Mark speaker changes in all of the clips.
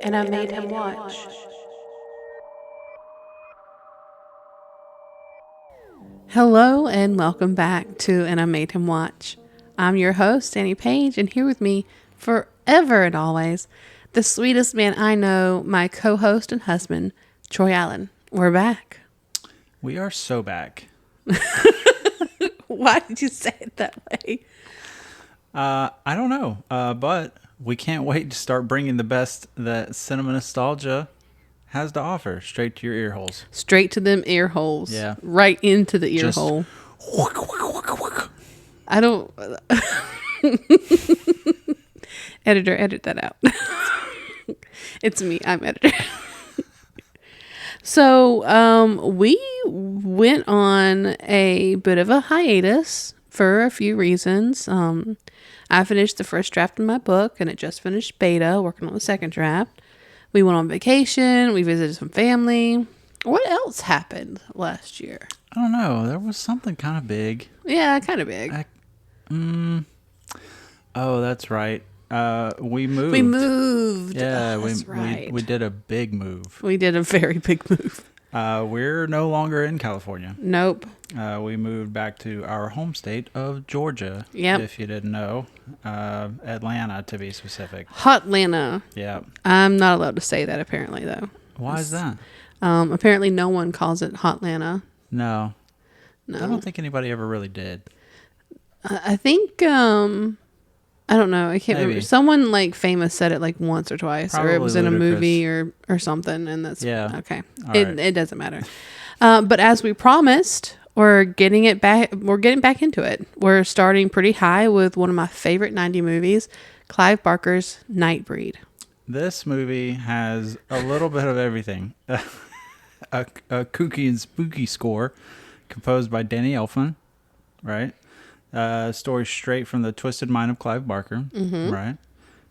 Speaker 1: and I made him watch. Hello and welcome back to And I Made Him Watch. I'm your host, Dani Page, and here with me forever and always, the sweetest man I know, my co-host and husband, Troy Allen. We're back.
Speaker 2: We are so back.
Speaker 1: Why did you say it that way?
Speaker 2: I don't know, but we can't wait to start bringing the best that cinema nostalgia has to offer straight to your ear holes.
Speaker 1: Straight to them ear holes.
Speaker 2: Yeah.
Speaker 1: Right into the ear
Speaker 2: Just
Speaker 1: hole. I don't... Editor, edit that out. It's me. I'm editor. So, we went on a bit of a hiatus for a few reasons. I finished the first draft of my book, and it just finished beta, working on the second draft. We went on vacation. We visited some family. What else happened last year?
Speaker 2: I don't know. There was something kind of big.
Speaker 1: Yeah, kind of big.
Speaker 2: Oh, that's right. We moved.
Speaker 1: We moved.
Speaker 2: Yeah,
Speaker 1: that's right.
Speaker 2: we did a big move.
Speaker 1: We did a very big move.
Speaker 2: We're no longer in California.
Speaker 1: Nope.
Speaker 2: We moved back to our home state of Georgia.
Speaker 1: Yep.
Speaker 2: If you didn't know. Atlanta, to be specific.
Speaker 1: Hotlanta.
Speaker 2: Yeah.
Speaker 1: I'm not allowed to say that, apparently, though.
Speaker 2: Why is that?
Speaker 1: Apparently no one calls it Hotlanta.
Speaker 2: No.
Speaker 1: No.
Speaker 2: I don't think anybody ever really did.
Speaker 1: I think, I don't know. I can't remember. Someone like famous said it like once or twice,
Speaker 2: Probably
Speaker 1: or it was in a
Speaker 2: Ludacris.
Speaker 1: movie or something. And that's okay. It doesn't matter. But as we promised, we're getting back into it. We're starting pretty high with one of my favorite 90 movies, Clive Barker's Nightbreed.
Speaker 2: This movie has a little bit of everything. A kooky and spooky score composed by Danny Elfman, right? Story straight from the twisted mind of Clive Barker, right?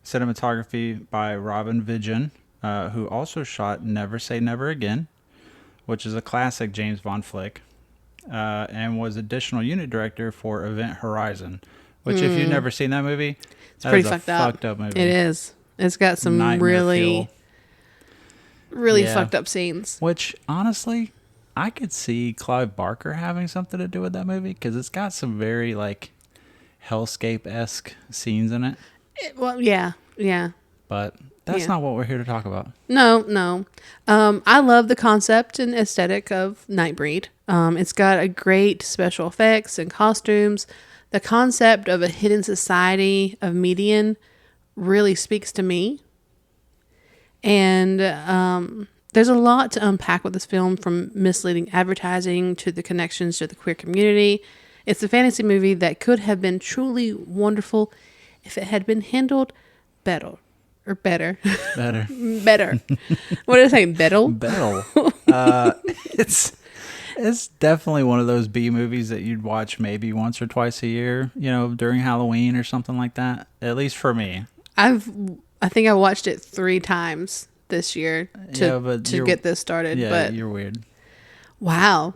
Speaker 2: Cinematography by Robin Vigeon, who also shot Never Say Never Again, which is a classic James Bond flick, and was additional unit director for Event Horizon, which if you've never seen that movie,
Speaker 1: it's pretty fucked up
Speaker 2: movie.
Speaker 1: It is. It's got some really fucked up scenes.
Speaker 2: Which, honestly, I could see Clive Barker having something to do with that movie because it's got some very, like, hellscape-esque scenes in it.
Speaker 1: Well, yeah.
Speaker 2: But that's not what we're here to talk about.
Speaker 1: No. I love the concept and aesthetic of Nightbreed. It's got a great special effects and costumes. The concept of a hidden society of Median really speaks to me. And there's a lot to unpack with this film, from misleading advertising to the connections to the queer community. It's a fantasy movie that could have been truly wonderful if it had been handled better. Better. What did I say? Better?
Speaker 2: It's definitely one of those B movies that you'd watch maybe once or twice a year, during Halloween or something like that. At least for me.
Speaker 1: I think I watched it 3 times this year to get this started.
Speaker 2: Yeah,
Speaker 1: but
Speaker 2: you're weird.
Speaker 1: Wow.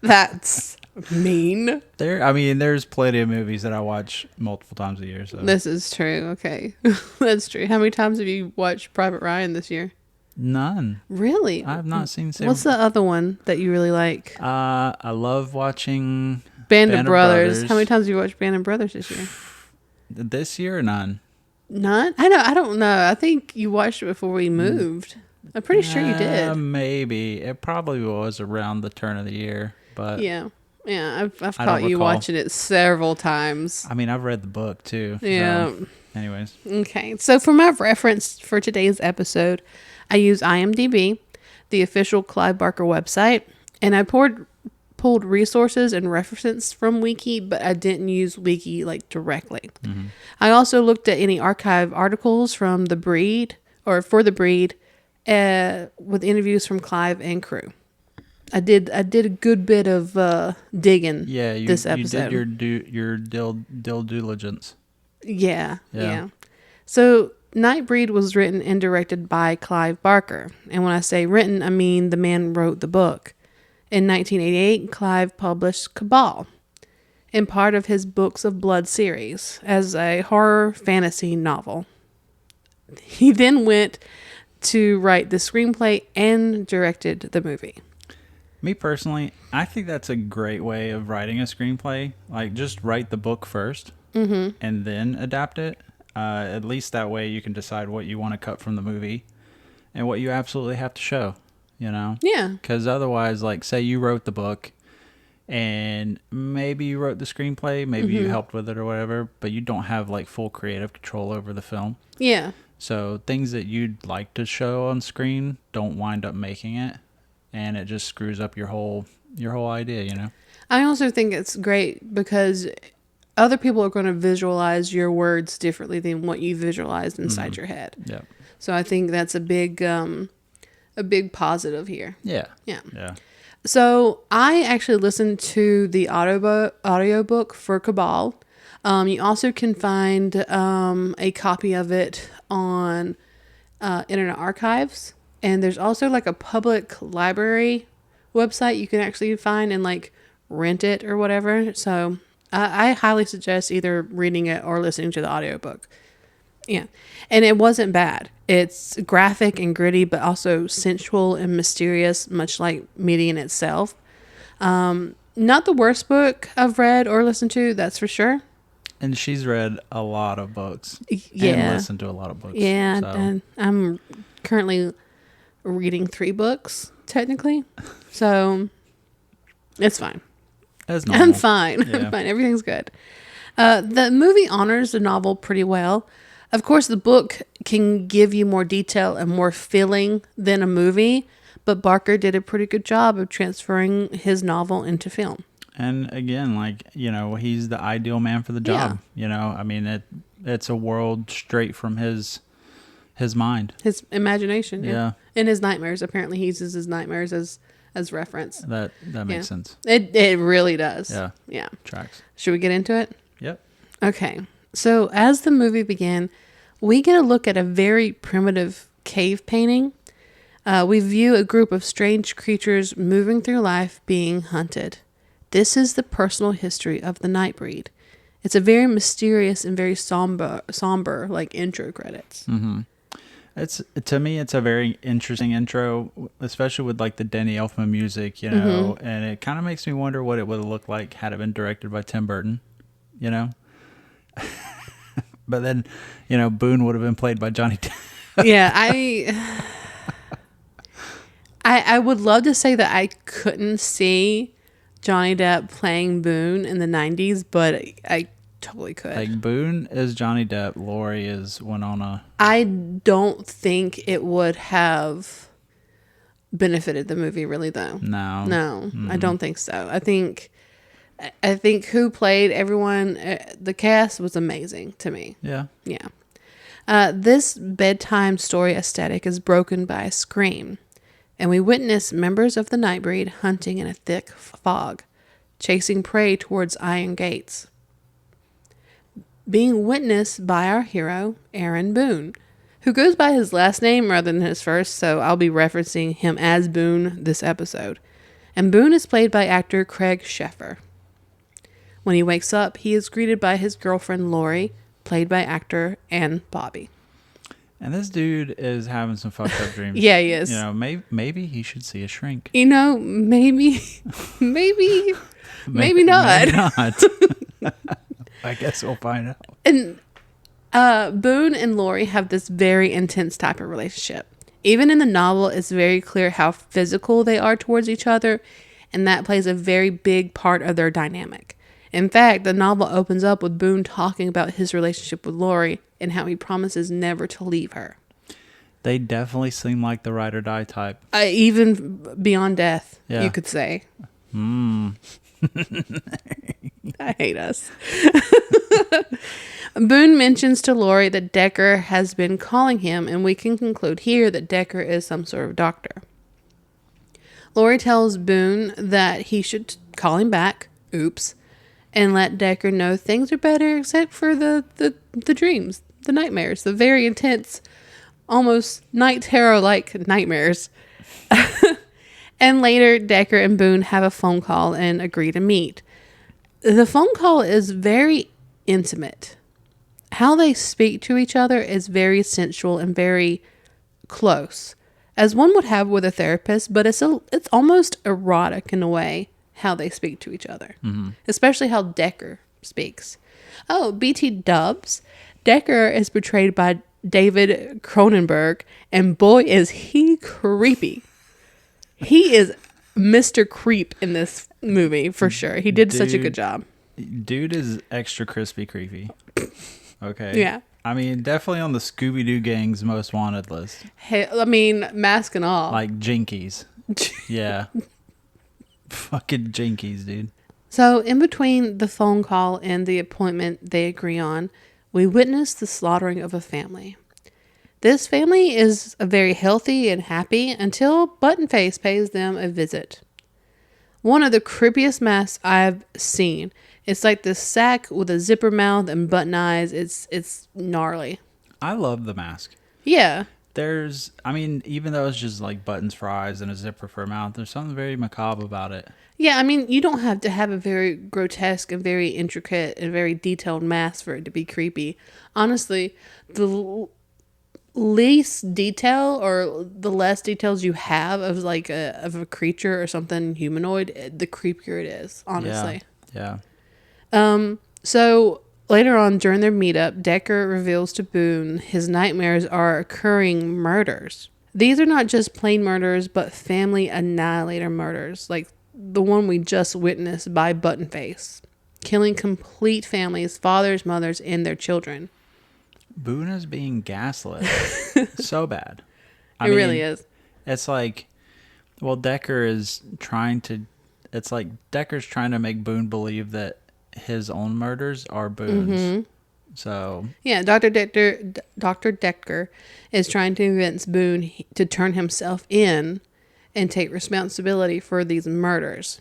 Speaker 1: That's mean.
Speaker 2: There's plenty of movies that I watch multiple times a year. So
Speaker 1: this is true. Okay. That's true. How many times have you watched Private Ryan this year?
Speaker 2: None.
Speaker 1: Really?
Speaker 2: I have not seen.
Speaker 1: What's the other one that you really like?
Speaker 2: I love watching
Speaker 1: Band of Brothers. How many times have you watched Band of Brothers this year?
Speaker 2: This year or none?
Speaker 1: None? I don't know. I think you watched it before we moved. I'm pretty sure you did.
Speaker 2: Maybe. It probably was around the turn of the year. But
Speaker 1: yeah. I've caught you watching it several times.
Speaker 2: I've read the book too.
Speaker 1: Yeah.
Speaker 2: So, anyways.
Speaker 1: Okay. So for my reference for today's episode, I use IMDb, the official Clive Barker website, and I pulled resources and references from Wiki, but I didn't use Wiki directly. Mm-hmm. I also looked at any archive articles from The Breed or for The Breed with interviews from Clive and crew. I did a good bit of digging.
Speaker 2: Yeah,
Speaker 1: this episode.
Speaker 2: You did your due diligence.
Speaker 1: Yeah. So Nightbreed was written and directed by Clive Barker, and when I say written, I mean the man wrote the book. In 1988, Clive published Cabal, in part of his Books of Blood series, as a horror fantasy novel. He then went to write the screenplay and directed the movie.
Speaker 2: Me personally, I think that's a great way of writing a screenplay. Like, just write the book first and then adapt it. At least that way you can decide what you want to cut from the movie and what you absolutely have to show, you know?
Speaker 1: Yeah.
Speaker 2: Because otherwise, like, say you wrote the book and maybe you wrote the screenplay, maybe you helped with it or whatever, but you don't have, like, full creative control over the film.
Speaker 1: Yeah.
Speaker 2: So things that you'd like to show on screen don't wind up making it, and it just screws up your whole idea, you know?
Speaker 1: I also think it's great because other people are going to visualize your words differently than what you visualized inside your head.
Speaker 2: Yeah.
Speaker 1: So I think that's a big positive here.
Speaker 2: Yeah.
Speaker 1: Yeah.
Speaker 2: Yeah.
Speaker 1: So I actually listened to the audiobook for Cabal. You also can find a copy of it on Internet Archives. And there's also like a public library website you can actually find and like rent it or whatever. So I highly suggest either reading it or listening to the audiobook. Yeah. And it wasn't bad. It's graphic and gritty, but also sensual and mysterious, much like Median itself. Not the worst book I've read or listened to, that's for sure.
Speaker 2: And she's read a lot of books.
Speaker 1: Yeah.
Speaker 2: And listened to a lot of books.
Speaker 1: Yeah.
Speaker 2: So.
Speaker 1: And I'm currently reading 3 books, technically. So it's fine.
Speaker 2: That's normal.
Speaker 1: I'm fine.
Speaker 2: Yeah.
Speaker 1: I'm fine. Everything's good. The movie honors the novel pretty well. Of course, the book can give you more detail and more feeling than a movie, but Barker did a pretty good job of transferring his novel into film.
Speaker 2: And again, like, you know, he's the ideal man for the job.
Speaker 1: Yeah.
Speaker 2: You know, I mean, it's a world straight from his mind.
Speaker 1: His imagination.
Speaker 2: Yeah.
Speaker 1: And his nightmares. Apparently, he uses his nightmares as reference.
Speaker 2: That makes sense.
Speaker 1: It really does.
Speaker 2: Yeah.
Speaker 1: Yeah.
Speaker 2: Tracks.
Speaker 1: Should we get into it?
Speaker 2: Yep.
Speaker 1: Okay. So as the movie began, we get a look at a very primitive cave painting. We view a group of strange creatures moving through life being hunted. This is the personal history of the Nightbreed. It's a very mysterious and very somber like intro credits.
Speaker 2: Mm-hmm. To me, it's a very interesting intro, especially with like the Danny Elfman music, you know, and it kind of makes me wonder what it would have looked like had it been directed by Tim Burton, you know. But then, you know, Boone would have been played by Johnny Depp.
Speaker 1: Yeah, I would love to say that I couldn't see Johnny Depp playing Boone in the 90s, but I totally could.
Speaker 2: Like, Boone is Johnny Depp, Laurie is Winona.
Speaker 1: I don't think it would have benefited the movie really, though. No, I don't think so. I think who played everyone, the cast was amazing to me.
Speaker 2: Yeah.
Speaker 1: Yeah. This bedtime story aesthetic is broken by a scream, and we witness members of the Nightbreed hunting in a thick fog, chasing prey towards iron gates. Being witnessed by our hero, Aaron Boone, who goes by his last name rather than his first, so I'll be referencing him as Boone this episode. And Boone is played by actor Craig Sheffer. When he wakes up, he is greeted by his girlfriend Laurie, played by actor Ann Bobby.
Speaker 2: And this dude is having some fucked up dreams.
Speaker 1: Yeah, he is.
Speaker 2: You know, maybe he should see a shrink.
Speaker 1: You know, maybe not.
Speaker 2: Maybe not. I guess we'll find out.
Speaker 1: And Boone and Laurie have this very intense type of relationship. Even in the novel, it's very clear how physical they are towards each other, and that plays a very big part of their dynamic. In fact, the novel opens up with Boone talking about his relationship with Laurie and how he promises never to leave her.
Speaker 2: They definitely seem like the ride or die type.
Speaker 1: Even beyond death,
Speaker 2: Yeah.
Speaker 1: you could say. I hate us. Boone mentions to Laurie that Decker has been calling him, and we can conclude here that Decker is some sort of doctor. Laurie tells Boone that he should call him back, oops, and let Decker know things are better except for the dreams, the nightmares, the very intense, almost night terror-like nightmares. And later, Decker and Boone have a phone call and agree to meet. The phone call is very intimate. how they speak to each other is very sensual and very close, as one would have with a therapist, but it's almost erotic in a way how they speak to each other, especially how Decker speaks. Oh, BT dubs. Decker is portrayed by David Cronenberg, and boy, is he creepy. He is Mr. Creep in this movie, for sure. He did such a good job.
Speaker 2: Dude is extra crispy creepy. Okay.
Speaker 1: Yeah.
Speaker 2: I mean, definitely on the Scooby-Doo gang's most wanted list.
Speaker 1: Hey, I mean, mask and all.
Speaker 2: Like Jinkies. Yeah. Fucking Jinkies, dude.
Speaker 1: So, in between the phone call and the appointment they agree on, we witness the slaughtering of a family. This family is very healthy and happy until Buttonface pays them a visit. One of the creepiest masks I've seen. It's like this sack with a zipper mouth and button eyes. It's gnarly.
Speaker 2: I love the mask.
Speaker 1: Yeah.
Speaker 2: Even though it's just like buttons for eyes and a zipper for a mouth, there's something very macabre about it.
Speaker 1: Yeah, I mean, you don't have to have a very grotesque and very intricate and very detailed mask for it to be creepy. Honestly, the least detail or the less details you have of like of a creature or something humanoid, the creepier it is, honestly.
Speaker 2: Yeah.
Speaker 1: So later on during their meetup, Decker reveals to Boone his nightmares are occurring murders. These are not just plain murders, but family annihilator murders, like the one we just witnessed by Buttonface, killing complete families, fathers, mothers, and their children.
Speaker 2: Boone is being gaslit so bad.
Speaker 1: It really is.
Speaker 2: It's like, well, Decker's trying to make Boone believe that his own murders are Boone's. Mm-hmm. So
Speaker 1: yeah, Dr. Decker is trying to convince Boone to turn himself in and take responsibility for these murders.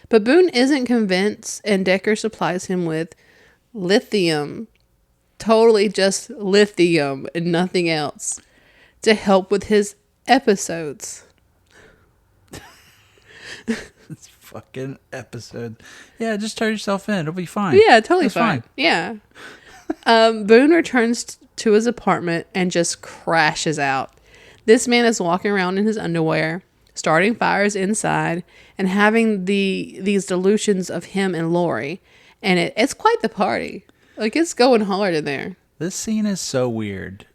Speaker 1: But Boone isn't convinced, and Decker supplies him with lithium, totally just lithium and nothing else, to help with his episodes.
Speaker 2: It's fucking episode. Yeah, just turn yourself in. It'll be fine.
Speaker 1: Yeah, totally fine. Yeah. Boone returns to his apartment and just crashes out. This man is walking around in his underwear, starting fires inside, and having these delusions of him and Lori. And it's quite the party. Like, it's going hard in there.
Speaker 2: This scene is so weird.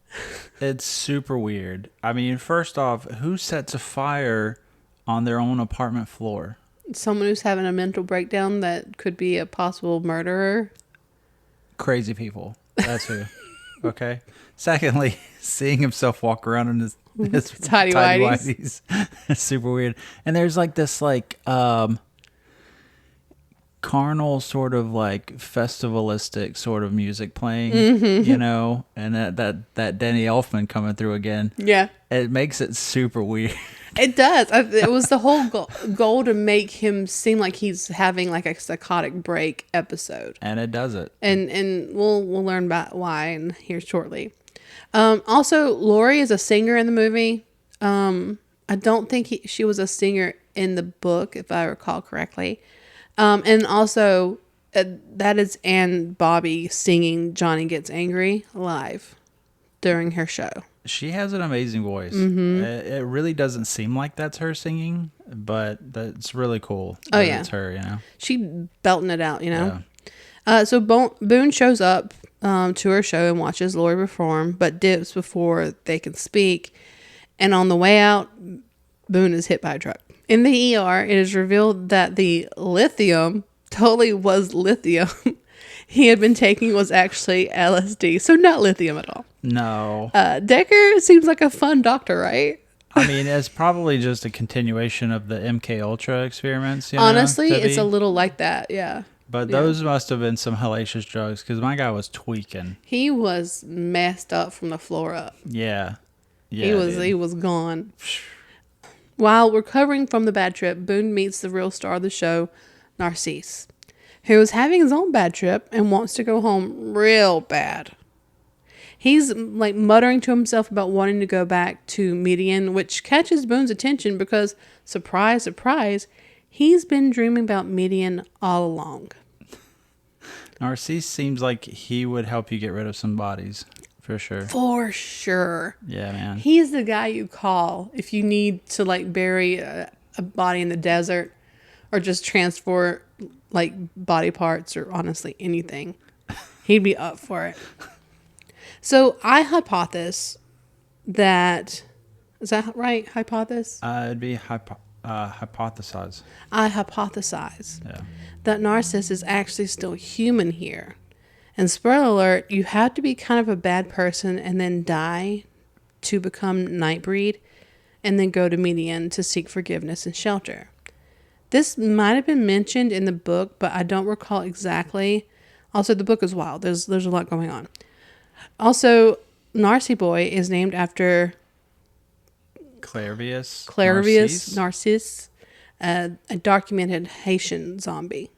Speaker 2: It's super weird. I mean, first off, who sets a fire on their own apartment floor?
Speaker 1: Someone who's having a mental breakdown that could be a possible murderer.
Speaker 2: Crazy people. That's who. Okay. Secondly, seeing himself walk around in his
Speaker 1: tidy whities.
Speaker 2: It's super weird. And there's like this carnal sort of like festivalistic sort of music playing, you know, and that Danny Elfman coming through again.
Speaker 1: Yeah.
Speaker 2: It makes it super weird.
Speaker 1: It does. It was the whole goal to make him seem like he's having like a psychotic break episode.
Speaker 2: And it does it.
Speaker 1: And we'll learn about why and here shortly. Also, Lori is a singer in the movie. I don't think she was a singer in the book, if I recall correctly. And also, that is Ann Bobby singing Johnny Gets Angry live during her show.
Speaker 2: She has an amazing voice. Mm-hmm. It really doesn't seem like that's her singing, but that's really cool.
Speaker 1: Oh, yeah.
Speaker 2: It's her, you know?
Speaker 1: She belting it out, you know? Yeah. So Boone shows up to her show and watches Lori perform, but dips before they can speak. And on the way out, Boone is hit by a truck. In the ER, it is revealed that the lithium totally was lithium he had been taking was actually LSD, so not lithium at all.
Speaker 2: No.
Speaker 1: Decker seems like a fun doctor, right?
Speaker 2: I mean, it's probably just a continuation of the MK Ultra experiments.
Speaker 1: Honestly, it's a little like that, yeah.
Speaker 2: But those must have been some hellacious drugs because my guy was tweaking.
Speaker 1: He was messed up from the floor up.
Speaker 2: Yeah.
Speaker 1: He was gone. While recovering from the bad trip, Boone meets the real star of the show, Narcisse, who is having his own bad trip and wants to go home real bad. He's like muttering to himself about wanting to go back to Median, which catches Boone's attention because, surprise, surprise, he's been dreaming about Median all along.
Speaker 2: Narcisse seems like he would help you get rid of some bodies, for sure.
Speaker 1: For sure.
Speaker 2: Yeah, man.
Speaker 1: He's the guy you call if you need to like bury a body in the desert or just transport like body parts or honestly anything. He'd be up for it. So I hypothesize that, is that right? Hypothesis?
Speaker 2: It'd be hypothesize.
Speaker 1: I hypothesize
Speaker 2: Yeah.
Speaker 1: that Narcissus is actually still human here. And spoiler alert, you have to be kind of a bad person and then die to become Nightbreed and then go to Median to seek forgiveness and shelter. This might have been mentioned in the book, but I don't recall exactly. Also, the book is wild. There's a lot going on. Also, Narcy Boy is named after
Speaker 2: Clairvius
Speaker 1: Narcisse, a documented Haitian zombie.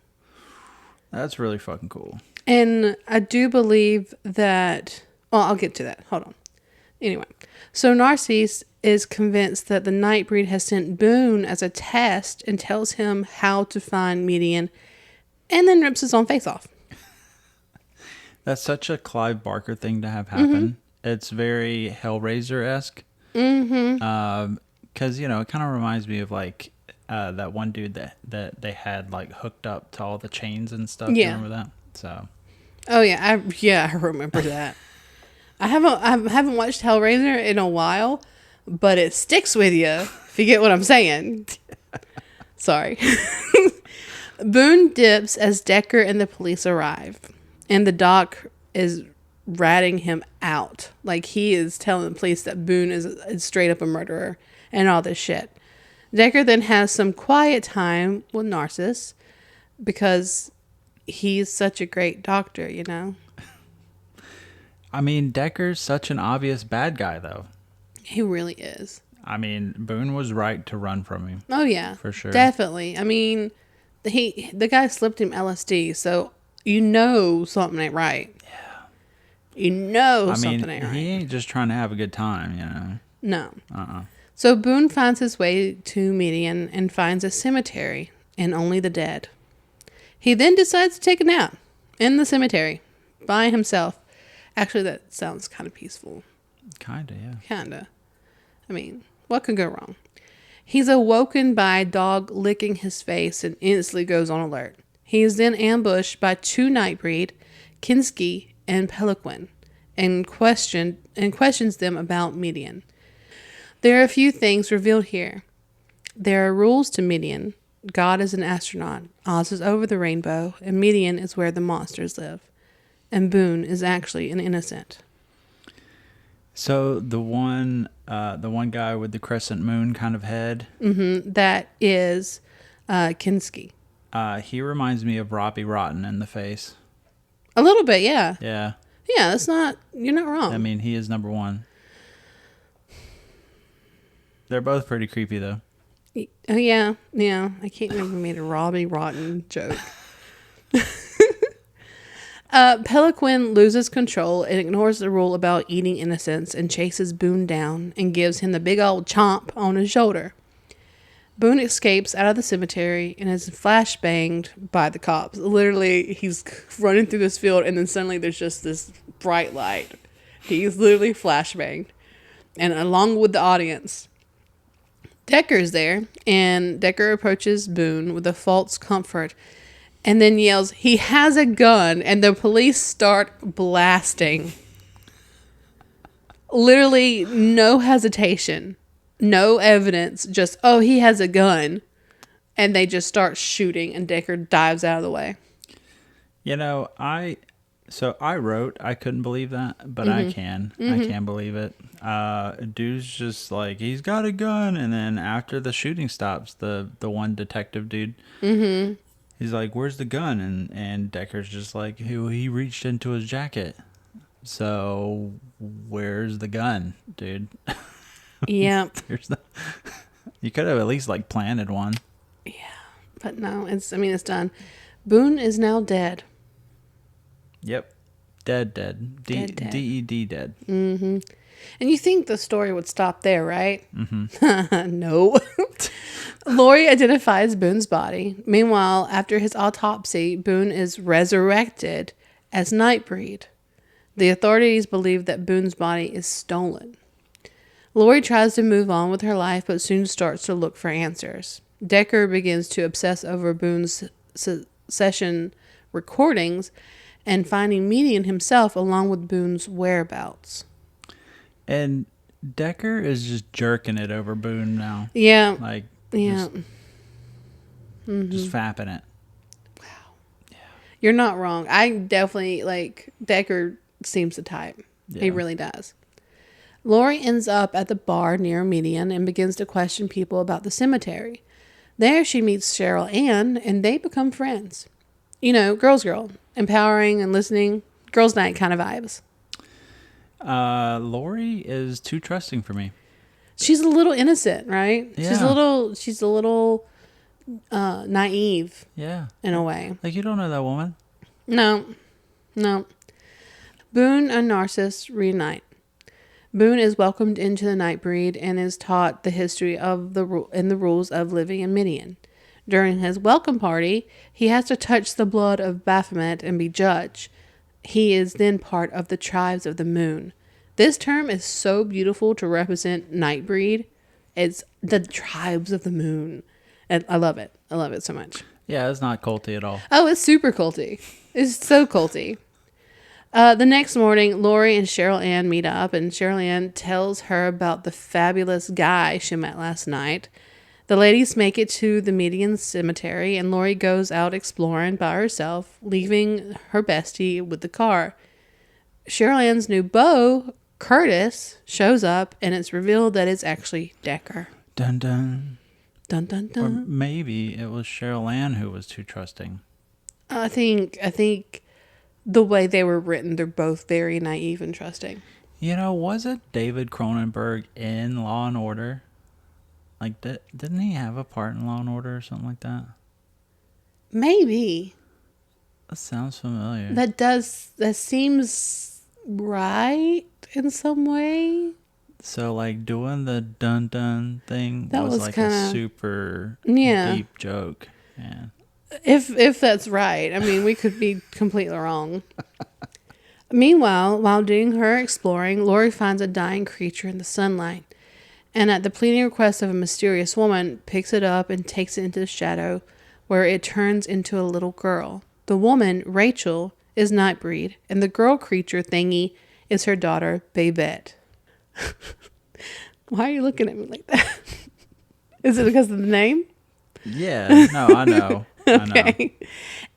Speaker 2: That's really fucking cool.
Speaker 1: And I do believe that... Well, I'll get to that. Hold on. Anyway, so Narcisse is convinced that the Nightbreed has sent Boone as a test and tells him how to find Median and then rips his own face off.
Speaker 2: That's such a Clive Barker thing to have happen. It's very Hellraiser-esque. Because, you know, it kind of reminds me of, like, that one dude that they had, like, hooked up to all the chains and stuff.
Speaker 1: Yeah.
Speaker 2: You remember that? So.
Speaker 1: Oh, yeah. I remember that. I haven't watched Hellraiser in a while, but it sticks with you, if you get what I'm saying. Sorry. Boone dips as Decker and the police arrive, and the doc is ratting him out. Like, he is telling the police that Boone is straight up a murderer and all this shit. Decker then has some quiet time with Narcissus because he's such a great doctor, you know?
Speaker 2: I mean, Decker's such an obvious bad guy, though.
Speaker 1: He really is.
Speaker 2: I mean, Boone was right to run from him.
Speaker 1: Oh, yeah.
Speaker 2: For sure.
Speaker 1: Definitely. I mean, the guy slipped him LSD, so you know something ain't right. Yeah. You know something ain't right.
Speaker 2: He ain't just trying to have a good time, you know?
Speaker 1: No. So Boone finds his way to Median and finds a cemetery and only the dead. He then decides to take a nap in the cemetery by himself. Actually, that sounds kind of peaceful.
Speaker 2: Kinda, yeah.
Speaker 1: Kinda. I mean, what could go wrong? He's awoken by a dog licking his face and instantly goes on alert. He is then ambushed by two Nightbreed, Kinski and Peliquin, and questions them about Median. There are a few things revealed here. There are rules to Median. God is an astronaut. Oz is over the rainbow, and Median is where the monsters live. And Boone is actually an innocent.
Speaker 2: So the one guy with the crescent moon kind of head.
Speaker 1: That is Kinski.
Speaker 2: He reminds me of Robbie Rotten in the face.
Speaker 1: A little bit, yeah.
Speaker 2: Yeah.
Speaker 1: Yeah, you're not wrong.
Speaker 2: I mean, he is number one. They're both pretty creepy, though.
Speaker 1: Oh, yeah. I can't remember if I made a Robbie Rotten joke. Peliquin loses control and ignores the rule about eating innocents and chases Boone down and gives him the big old chomp on his shoulder. Boone escapes out of the cemetery and is flashbanged by the cops. Literally, he's running through this field and then suddenly there's just this bright light. He's literally flashbanged. And along with the audience, Decker's there, and Decker approaches Boone with a false comfort and then yells, "He has a gun," and the police start blasting. Literally no hesitation, no evidence, just, "Oh, he has a gun." And they just start shooting and Decker dives out of the way.
Speaker 2: You know, I wrote, I couldn't believe that, but I can. I can believe it. Dude's just like, he's got a gun. And then after the shooting stops, the one detective dude, he's like, "Where's the gun?" And Decker's just like, he reached into his jacket. So where's the gun, dude?
Speaker 1: Yeah.
Speaker 2: You could have at least like planted one.
Speaker 1: Yeah. But no, it's done. Boone is now dead.
Speaker 2: Yep. Dead.
Speaker 1: Dead.
Speaker 2: D-E-D dead.
Speaker 1: Mm-hmm. And you think the story would stop there, right? Mm-hmm. No. Lori identifies Boone's body. Meanwhile, after his autopsy, Boone is resurrected as Nightbreed. The authorities believe that Boone's body is stolen. Lori tries to move on with her life, but soon starts to look for answers. Decker begins to obsess over Boone's session recordings and finding Median himself along with Boone's whereabouts.
Speaker 2: And Decker is just jerking it over Boone now.
Speaker 1: Yeah.
Speaker 2: Like,
Speaker 1: Yeah.
Speaker 2: just fapping it.
Speaker 1: You're not wrong. I definitely, like, Decker seems the type.
Speaker 2: Yeah.
Speaker 1: He really does. Lori ends up at the bar near Median and begins to question people about the cemetery. There she meets Cheryl Ann, and they become friends. You know, girls girl. Empowering and listening. Girls night kind of vibes.
Speaker 2: Lori is too trusting for me.
Speaker 1: She's a little innocent, right?
Speaker 2: Yeah.
Speaker 1: She's a little naive.
Speaker 2: Yeah.
Speaker 1: In a way.
Speaker 2: Like, you don't know that woman.
Speaker 1: No. Boone and Narcissus reunite. Boone is welcomed into the Nightbreed and is taught the history of the rules of living in Midian. During his welcome party, he has to touch the blood of Baphomet and be judged. He is then part of the tribes of the moon. This term is so beautiful to represent Nightbreed. It's the tribes of the moon. And I love it. I love it so much.
Speaker 2: Yeah, it's not culty at all.
Speaker 1: Oh, it's super culty. It's so culty. The next morning, Lori and Cheryl Ann meet up, and Cheryl Ann tells her about the fabulous guy she met last night. The ladies make it to the Median cemetery, and Lori goes out exploring by herself, leaving her bestie with the car. Cheryl Ann's new beau, Curtis, shows up, and it's revealed that it's actually Decker.
Speaker 2: Dun dun.
Speaker 1: Dun dun dun.
Speaker 2: Or maybe it was Cheryl Ann who was too trusting.
Speaker 1: I think the way they were written, they're both very naive and trusting.
Speaker 2: You know, was it David Cronenberg in Law and Order? Like, didn't he have a part in Law and Order or something like that?
Speaker 1: Maybe.
Speaker 2: That sounds familiar.
Speaker 1: That seems right in some way.
Speaker 2: So, like, doing the dun-dun thing
Speaker 1: That was
Speaker 2: like
Speaker 1: kinda,
Speaker 2: a super
Speaker 1: yeah,
Speaker 2: deep joke. Yeah.
Speaker 1: If that's right. I mean, we could be completely wrong. Meanwhile, while doing her exploring, Lori finds a dying creature in the sunlight, and at the pleading request of a mysterious woman, picks it up and takes it into the shadow, where it turns into a little girl. The woman, Rachel, is Nightbreed, and the girl creature thingy is her daughter, Babette. Why are you looking at me like that? Is it because of the name?
Speaker 2: Yeah, no, I know.
Speaker 1: Okay.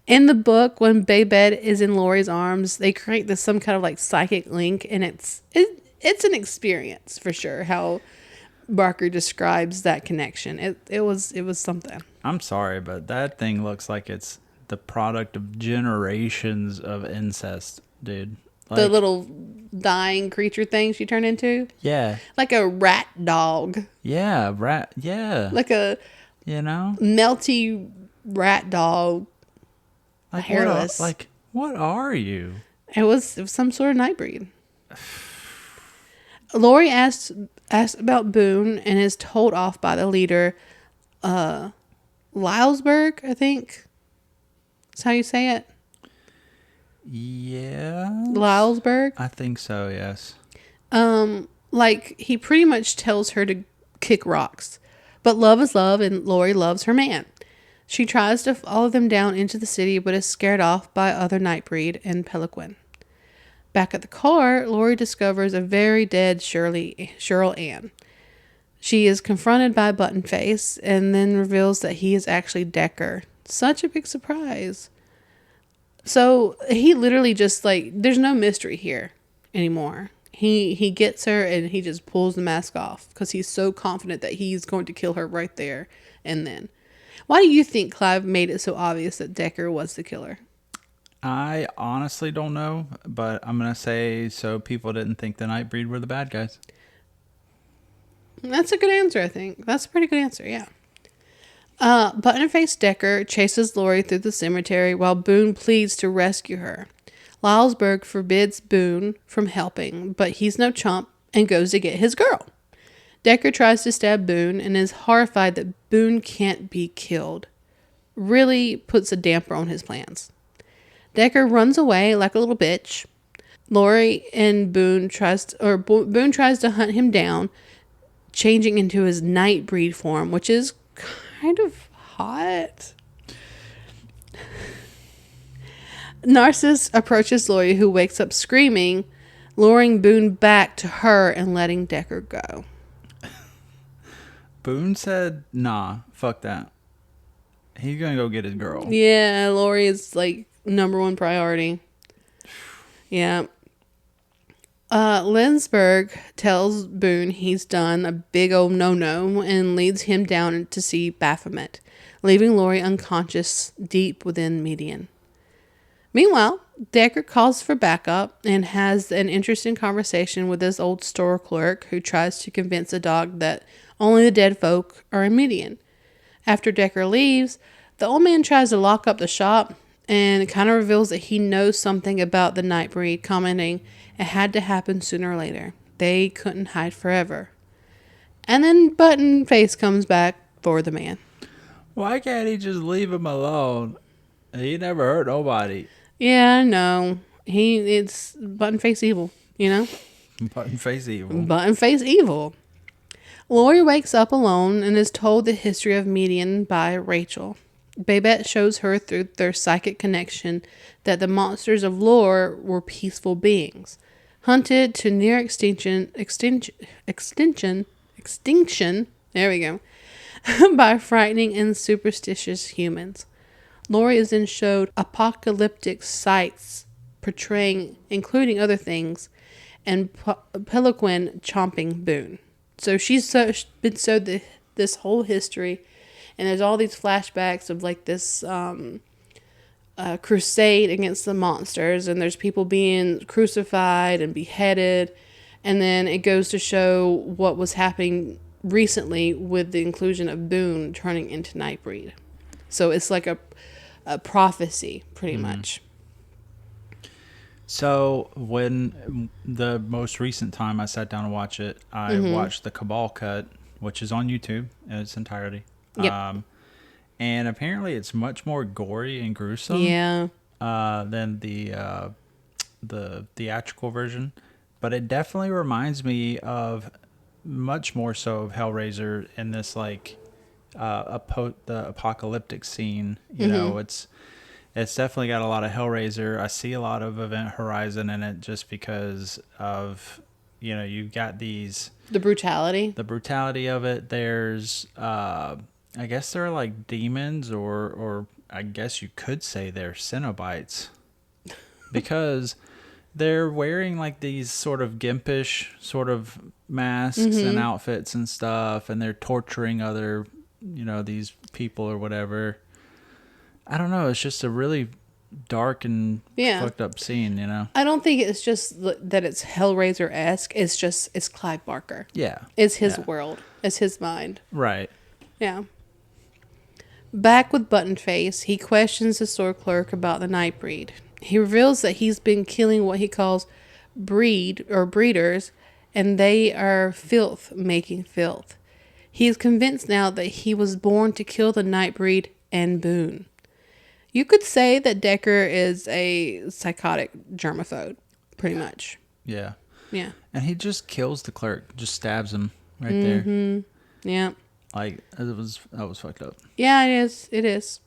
Speaker 1: In the book, when Babette is in Lori's arms, they create some kind of like psychic link, and it's an experience for sure. How Barker describes that connection, it was something.
Speaker 2: I'm sorry, but that thing looks like it's the product of generations of incest, dude. Like,
Speaker 1: The little dying creature thing she turned into,
Speaker 2: yeah,
Speaker 1: like a rat dog,
Speaker 2: yeah, rat, yeah,
Speaker 1: like a melty rat dog.
Speaker 2: like
Speaker 1: hairless.
Speaker 2: What are you?
Speaker 1: It was some sort of Nightbreed. Lori asks about Boone and is told off by the leader, Lylesburg, I think. That's how you say it.
Speaker 2: Yeah,
Speaker 1: Lylesburg.
Speaker 2: I think so. Yes.
Speaker 1: Like he pretty much tells her to kick rocks, but love is love, and Lori loves her man. She tries to follow them down into the city, but is scared off by other Nightbreed and Pelican. Back at the car, Lori discovers a very dead Cheryl Ann. She is confronted by Buttonface and then reveals that he is actually Decker. Such a big surprise. So he literally just there's no mystery here anymore. He gets her and he just pulls the mask off because he's so confident that he's going to kill her right there and then. Why do you think Clive made it so obvious that Decker was the killer?
Speaker 2: I honestly don't know, but I'm going to say so people didn't think the Nightbreed were the bad guys.
Speaker 1: That's a good answer, I think. That's a pretty good answer, yeah. Buttonface Decker chases Lori through the cemetery while Boone pleads to rescue her. Lylesburg forbids Boone from helping, but he's no chump and goes to get his girl. Decker tries to stab Boone and is horrified that Boone can't be killed. Really puts a damper on his plans. Decker runs away like a little bitch. Lori and Boone Boone tries to hunt him down, changing into his Nightbreed form, which is kind of hot. Narcissus approaches Lori, who wakes up screaming, luring Boone back to her and letting Decker go.
Speaker 2: Boone said, nah, fuck that. He's gonna go get his girl.
Speaker 1: Yeah, Lori is like number one priority. Yeah. Lensberg tells Boone he's done a big old no-no and leads him down to see Baphomet, leaving Lori unconscious deep within Median. Meanwhile, Decker calls for backup and has an interesting conversation with his old store clerk who tries to convince the dog that only the dead folk are in Median. After Decker leaves, the old man tries to lock up the shop and kind of reveals that he knows something about the Nightbreed, commenting it had to happen sooner or later. They couldn't hide forever. And then Button Face comes back for the man.
Speaker 2: Why can't he just leave him alone? He never hurt nobody.
Speaker 1: Yeah, I know. It's Button Face evil, you know?
Speaker 2: Button Face evil.
Speaker 1: Button Face evil. Lori wakes up alone and is told the history of Median by Rachel. Babette shows her through their psychic connection that the monsters of lore were peaceful beings, hunted to near extinction, there we go, by frightening and superstitious humans. Lori is then showed apocalyptic sights portraying, including other things, and Pelican chomping Boone. So she's been showed this whole history, and there's all these flashbacks of like this crusade against the monsters, and there's people being crucified and beheaded, and then it goes to show what was happening recently with the inclusion of Boone turning into Nightbreed. So it's like a prophecy, pretty much.
Speaker 2: So when the most recent time I sat down to watch it, I watched the Cabal cut, which is on YouTube in its entirety.
Speaker 1: Yep.
Speaker 2: And apparently it's much more gory and gruesome than the theatrical version. But it definitely reminds me of much more so of Hellraiser in this like the apocalyptic scene. You know, it's definitely got a lot of Hellraiser. I see a lot of Event Horizon in it just because of, you know, you've got the brutality of it. There's I guess they're like demons, or I guess you could say they're Cenobites, because they're wearing like these sort of gimpish sort of masks and outfits and stuff, and they're torturing other, you know, these people or whatever. I don't know. It's just a really dark and fucked up scene, you know?
Speaker 1: I don't think it's just that it's Hellraiser-esque. It's Clive Barker.
Speaker 2: Yeah.
Speaker 1: It's his world. It's his mind.
Speaker 2: Right.
Speaker 1: Yeah. Back with Button Face, he questions the store clerk about the Nightbreed. He reveals that he's been killing what he calls breeders, and they are filth making filth. He is convinced now that he was born to kill the Nightbreed and Boone. You could say that Decker is a psychotic germaphobe, pretty much.
Speaker 2: Yeah.
Speaker 1: Yeah.
Speaker 2: And he just kills the clerk, just stabs him right there.
Speaker 1: Yeah.
Speaker 2: Like, that was fucked up.
Speaker 1: Yeah, it is. It is.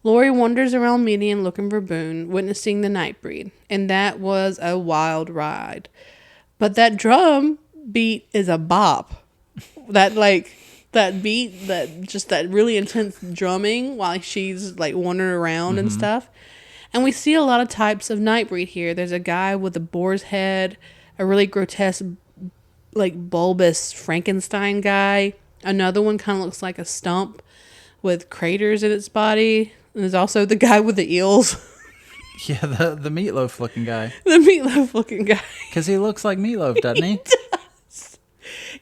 Speaker 1: Lori wanders around Median looking for Boone, witnessing the Nightbreed, and that was a wild ride. But that drum beat is a bop. That beat, that really intense drumming while she's like wandering around and stuff. And we see a lot of types of Nightbreed here. There's a guy with a boar's head, a really grotesque, like bulbous Frankenstein guy. Another one kind of looks like a stump with craters in its body. And there's also the guy with the eels.
Speaker 2: Yeah, the meatloaf looking guy.
Speaker 1: The meatloaf looking guy.
Speaker 2: Because he looks like Meatloaf, doesn't he?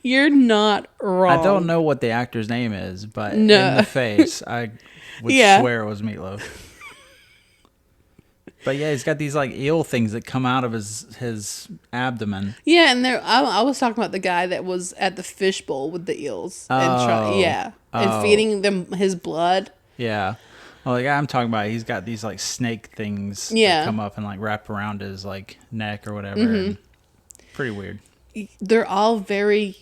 Speaker 1: You're not wrong.
Speaker 2: I don't know what the actor's name is, but in the face, I would swear it was Meatloaf. But yeah, he's got these like eel things that come out of his abdomen.
Speaker 1: Yeah, and I was talking about the guy that was at the fishbowl with the eels. And feeding them his blood.
Speaker 2: Yeah. Well, the guy I'm talking about, he's got these like snake things
Speaker 1: Yeah.
Speaker 2: that come up and like wrap around his like neck or whatever. And pretty weird.
Speaker 1: They're all very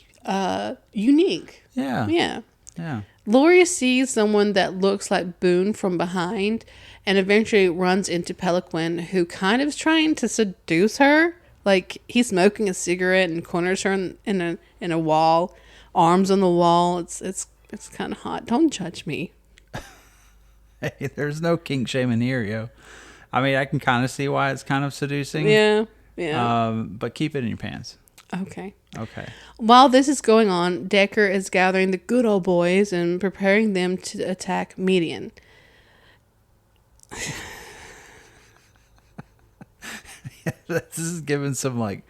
Speaker 1: unique.
Speaker 2: Yeah.
Speaker 1: Yeah.
Speaker 2: Yeah.
Speaker 1: Lori sees someone that looks like Boone from behind and eventually runs into Pelican, who kind of is trying to seduce her. Like, he's smoking a cigarette and corners her in a wall, arms on the wall. It's kind of hot. Don't judge me.
Speaker 2: Hey, there's no kink shaming here, yo. I mean, I can kind of see why it's kind of seducing.
Speaker 1: Yeah. Yeah.
Speaker 2: But keep it in your pants.
Speaker 1: Okay.
Speaker 2: Okay.
Speaker 1: While this is going on, Decker is gathering the good old boys and preparing them to attack Median.
Speaker 2: This is giving some like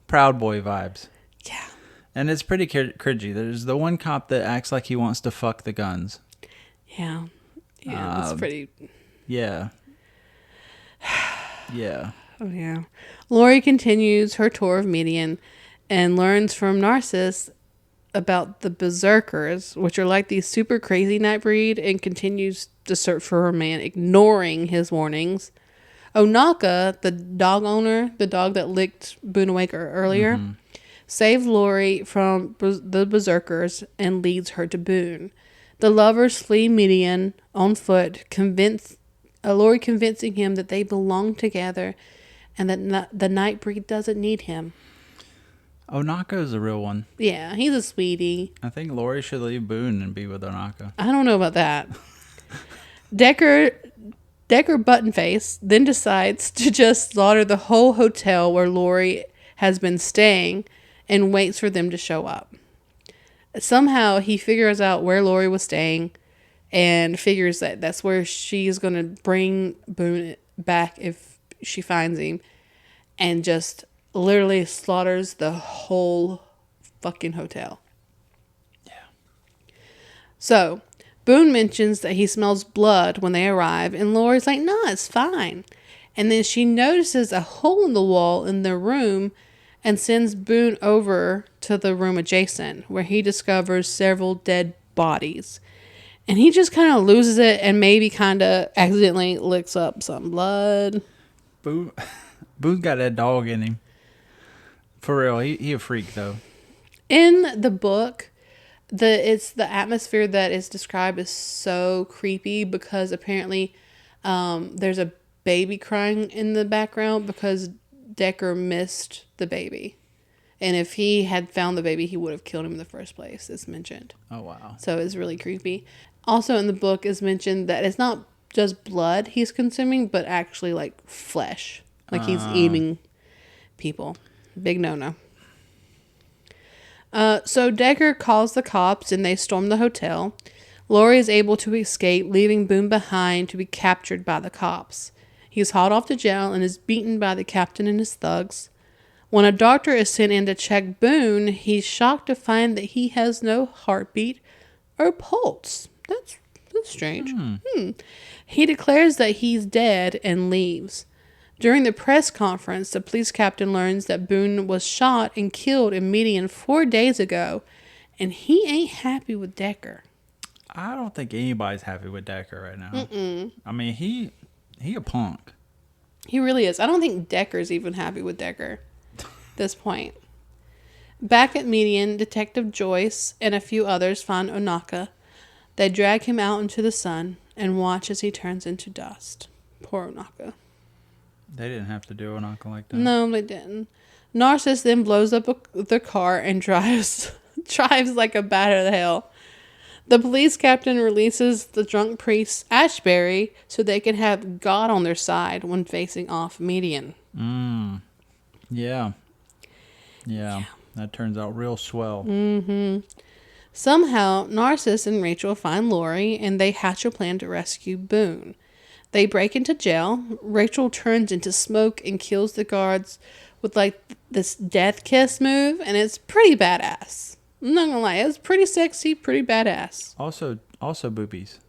Speaker 2: Proud Boy vibes.
Speaker 1: Yeah.
Speaker 2: And it's pretty cringy. There's the one cop that acts like he wants to fuck the guns.
Speaker 1: Yeah. Yeah, it's pretty...
Speaker 2: Yeah. Yeah.
Speaker 1: Oh, yeah. Lori continues her tour of Median and learns from Narcissus about the Berserkers, which are like these super crazy Nightbreed, and continues to search for her man, ignoring his warnings. Onaka, the dog owner, the dog that licked Boone awake earlier, saves Lori from the Berserkers and leads her to Boone. The lovers flee Median on foot, Lori convincing him that they belong together and that the Nightbreed doesn't need him.
Speaker 2: Onaka is a real one.
Speaker 1: Yeah, he's a sweetie.
Speaker 2: I think Lori should leave Boone and be with Onaka.
Speaker 1: I don't know about that. Decker Buttonface then decides to just slaughter the whole hotel where Lori has been staying and waits for them to show up. Somehow he figures out where Lori was staying and figures that that's where she's going to bring Boone back if she finds him, and just literally slaughters the whole fucking hotel.
Speaker 2: Yeah.
Speaker 1: So Boone mentions that he smells blood when they arrive, and Lori's like, "No, it's fine." And then she notices a hole in the wall in their room and sends Boone over to the room adjacent, where he discovers several dead bodies. And he just kind of loses it and maybe kind of accidentally licks up some blood.
Speaker 2: Boone got that dog in him. For real, he a freak though.
Speaker 1: In the book, the atmosphere that is described is so creepy because apparently there's a baby crying in the background because Decker missed the baby. And if he had found the baby, he would have killed him in the first place, it's mentioned.
Speaker 2: Oh, wow.
Speaker 1: So it's really creepy. Also in the book is mentioned that it's not just blood he's consuming, but actually like flesh. Like he's eating people. Big no-no. So Decker calls the cops and they storm the hotel. Lori is able to escape, leaving Boone behind to be captured by the cops. He's hauled off to jail and is beaten by the captain and his thugs. When a doctor is sent in to check Boone, he's shocked to find that he has no heartbeat or pulse. That's strange. He declares that he's dead and leaves. During the press conference, the police captain learns that Boone was shot and killed in Median 4 days ago, and he ain't happy with Decker.
Speaker 2: I don't think anybody's happy with Decker right now. I mean, he a punk.
Speaker 1: He really is. I don't think Decker's even happy with Decker at this point. Back at Median, Detective Joyce and a few others find Onaka. They drag him out into the sun and watch as he turns into dust. Poor Onaka.
Speaker 2: They didn't have to do an uncle like that.
Speaker 1: No, they didn't. Narcissus then blows up the car and drives like a bat out of hell. The police captain releases the drunk priest Ashbury so they can have God on their side when facing off Median.
Speaker 2: Yeah. That turns out real swell.
Speaker 1: Somehow, Narcissus and Rachel find Lori and they hatch a plan to rescue Boone. They break into jail. Rachel turns into smoke and kills the guards with like this death kiss move, and it's pretty badass. I'm not gonna lie, it's pretty sexy, pretty badass.
Speaker 2: Also boobies.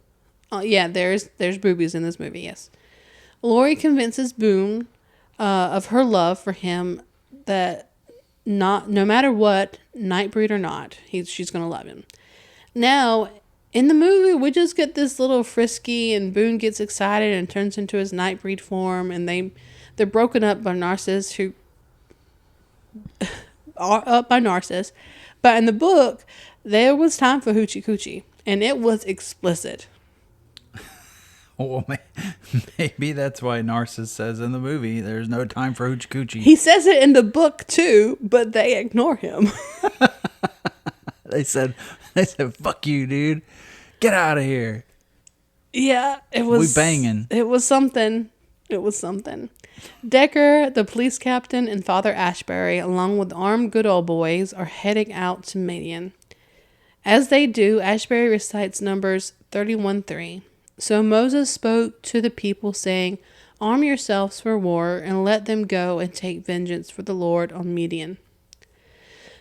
Speaker 1: Yeah, there's boobies in this movie, yes. Lori convinces Boone of her love for him, that no matter what, Nightbreed or not, she's gonna love him. Now, In the movie, we just get this little frisky, and Boone gets excited and turns into his Nightbreed form, and they're broken up by Narcissus, who are up by Narcissus. But in the book, there was time for hoochie coochie, and it was explicit.
Speaker 2: Well, maybe that's why Narcissus says in the movie, "There's no time for hoochie coochie."
Speaker 1: He says it in the book too, but they ignore him.
Speaker 2: They said, "Fuck you, dude. Get out of here."
Speaker 1: Yeah, it was.
Speaker 2: We banging.
Speaker 1: It was something. It was something. Decker, the police captain, and Father Ashbury, along with armed good old boys, are heading out to Midian. As they do, Ashbury recites Numbers 31:3. So Moses spoke to the people, saying, "Arm yourselves for war, and let them go and take vengeance for the Lord on Midian."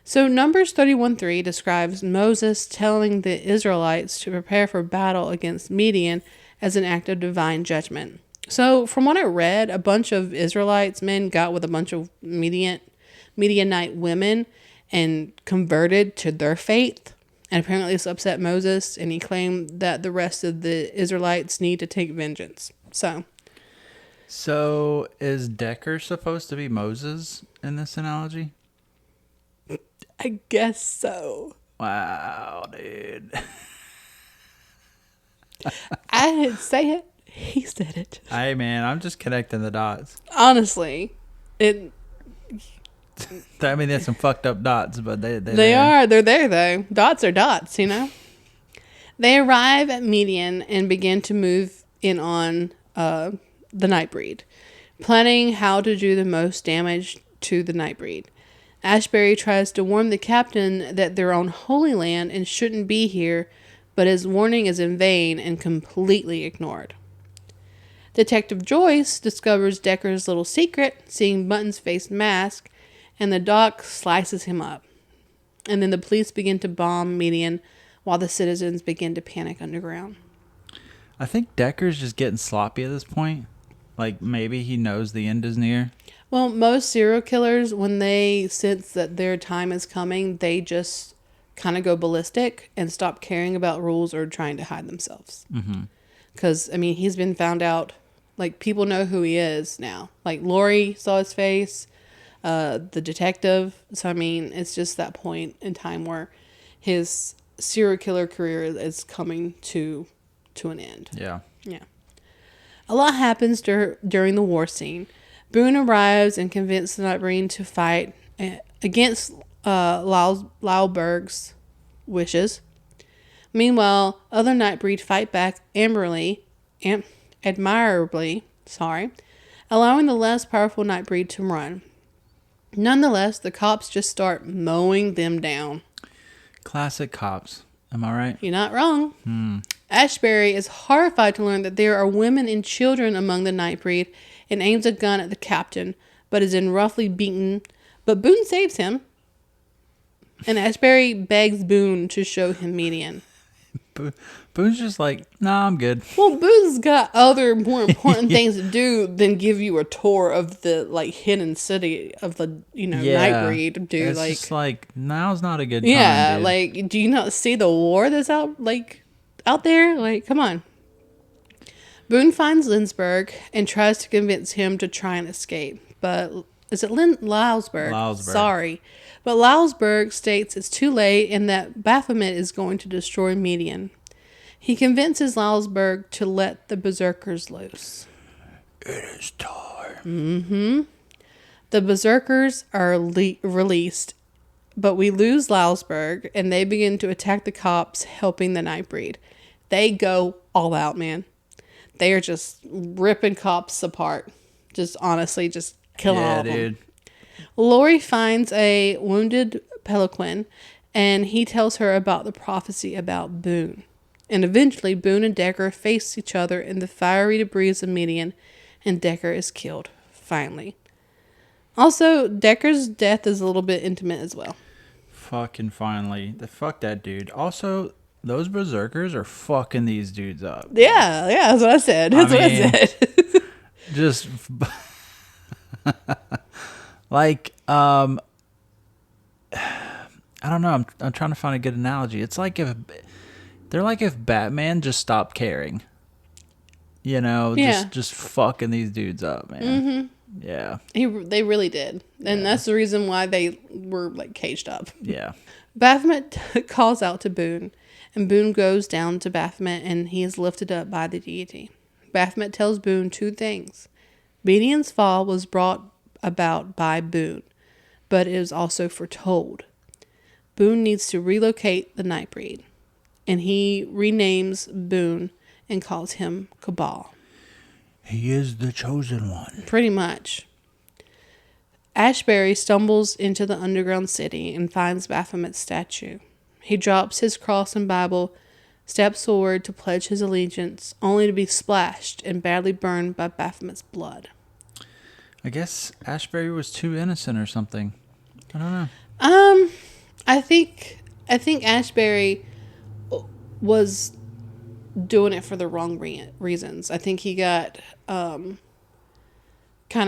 Speaker 1: So Numbers 31:3 describes Moses telling the Israelites to prepare for battle against Midian as an act of divine judgment. So from what I read, a bunch of Israelites men got with a bunch of Midianite women and converted to their faith. And apparently this upset Moses, and he claimed that the rest of the Israelites need to take vengeance.
Speaker 2: So is Decker supposed to be Moses in this analogy?
Speaker 1: I guess so.
Speaker 2: Wow, dude.
Speaker 1: I didn't say it. He said it.
Speaker 2: Hey, man, I'm just connecting the dots.
Speaker 1: Honestly, it...
Speaker 2: I mean, there's some fucked up dots, but they're
Speaker 1: They're there, though. Dots are dots, you know? They arrive at Midian and begin to move in on the Nightbreed, planning how to do the most damage to the Nightbreed. Ashbury tries to warn the captain that they're on Holy Land and shouldn't be here, but his warning is in vain and completely ignored. Detective Joyce discovers Decker's little secret, seeing Button's face mask, and the doc slices him up. And then the police begin to bomb Midian while the citizens begin to panic underground.
Speaker 2: I think Decker's just getting sloppy at this point. Like, maybe he knows the end is near.
Speaker 1: Well, most serial killers, when they sense that their time is coming, they just kind of go ballistic and stop caring about rules or trying to hide themselves. Because, I mean, he's been found out. Like, people know who he is now. Like, Lori saw his face. The detective. So, I mean, it's just that point in time where his serial killer career is coming to an end.
Speaker 2: Yeah.
Speaker 1: A lot happens during the war scene. Boone arrives and convinces the Nightbreed to fight against Lauberg's wishes. Meanwhile, other Nightbreed fight back admirably, allowing the less powerful Nightbreed to run. Nonetheless, the cops just start mowing them down.
Speaker 2: Classic cops. Am I right?
Speaker 1: You're not wrong. Ashbury is horrified to learn that there are women and children among the Nightbreed and aims a gun at the captain, but is roughly beaten. But Boone saves him, and Ashbury begs Boone to show him Midian.
Speaker 2: Boone's just like, nah, I'm good.
Speaker 1: Well, Boone's got other more important things to do than give you a tour of the hidden city of the Nightbreed. Dude,
Speaker 2: it's just like, now's not a good time.
Speaker 1: Yeah,
Speaker 2: dude.
Speaker 1: like, do you not see the war that's out there? Like, come on. Boone finds Lindsberg and tries to convince him to try and escape, but is it Lausberg? Sorry. But Lausberg states it's too late and that Baphomet is going to destroy Midian. He convinces Lausberg to let the berserkers loose.
Speaker 2: It is time.
Speaker 1: The berserkers are released, but we lose Lausberg, and they begin to attack the cops, helping the Nightbreed. They go all out, man. They are just ripping cops apart. Just honestly, just killing all of them. Lori finds a wounded Pelican, and he tells her about the prophecy about Boone. And eventually, Boone and Decker face each other in the fiery debris of Midian, and Decker is killed, finally. Also, Decker's death is a little bit intimate as well.
Speaker 2: Fucking finally. Fuck that dude. Also, those berserkers are fucking these dudes up.
Speaker 1: Yeah, that's what I said. I said.
Speaker 2: Just like, I don't know. I'm trying to find a good analogy. It's like They're like if Batman just stopped caring. You know,
Speaker 1: Yeah.
Speaker 2: just fucking these dudes up, man. Yeah.
Speaker 1: They really did. And
Speaker 2: Yeah.
Speaker 1: that's the reason why they were like caged up.
Speaker 2: Yeah.
Speaker 1: Baphomet calls out to Boone, and Boone goes down to Baphomet, and he is lifted up by the deity. Baphomet tells Boone two things. Gideon's fall was brought about by Boone, but it was also foretold. Boone needs to relocate the Nightbreed, and he renames Boone and calls him Cabal.
Speaker 2: He is the chosen one.
Speaker 1: Pretty much. Ashbury stumbles into the underground city and finds Baphomet's statue. He drops his cross and Bible, steps forward to pledge his allegiance, only to be splashed and badly burned by Baphomet's blood.
Speaker 2: I guess Ashbury was too innocent or something. I don't know.
Speaker 1: I think Ashbury was doing it for the wrong reasons. I think he got kind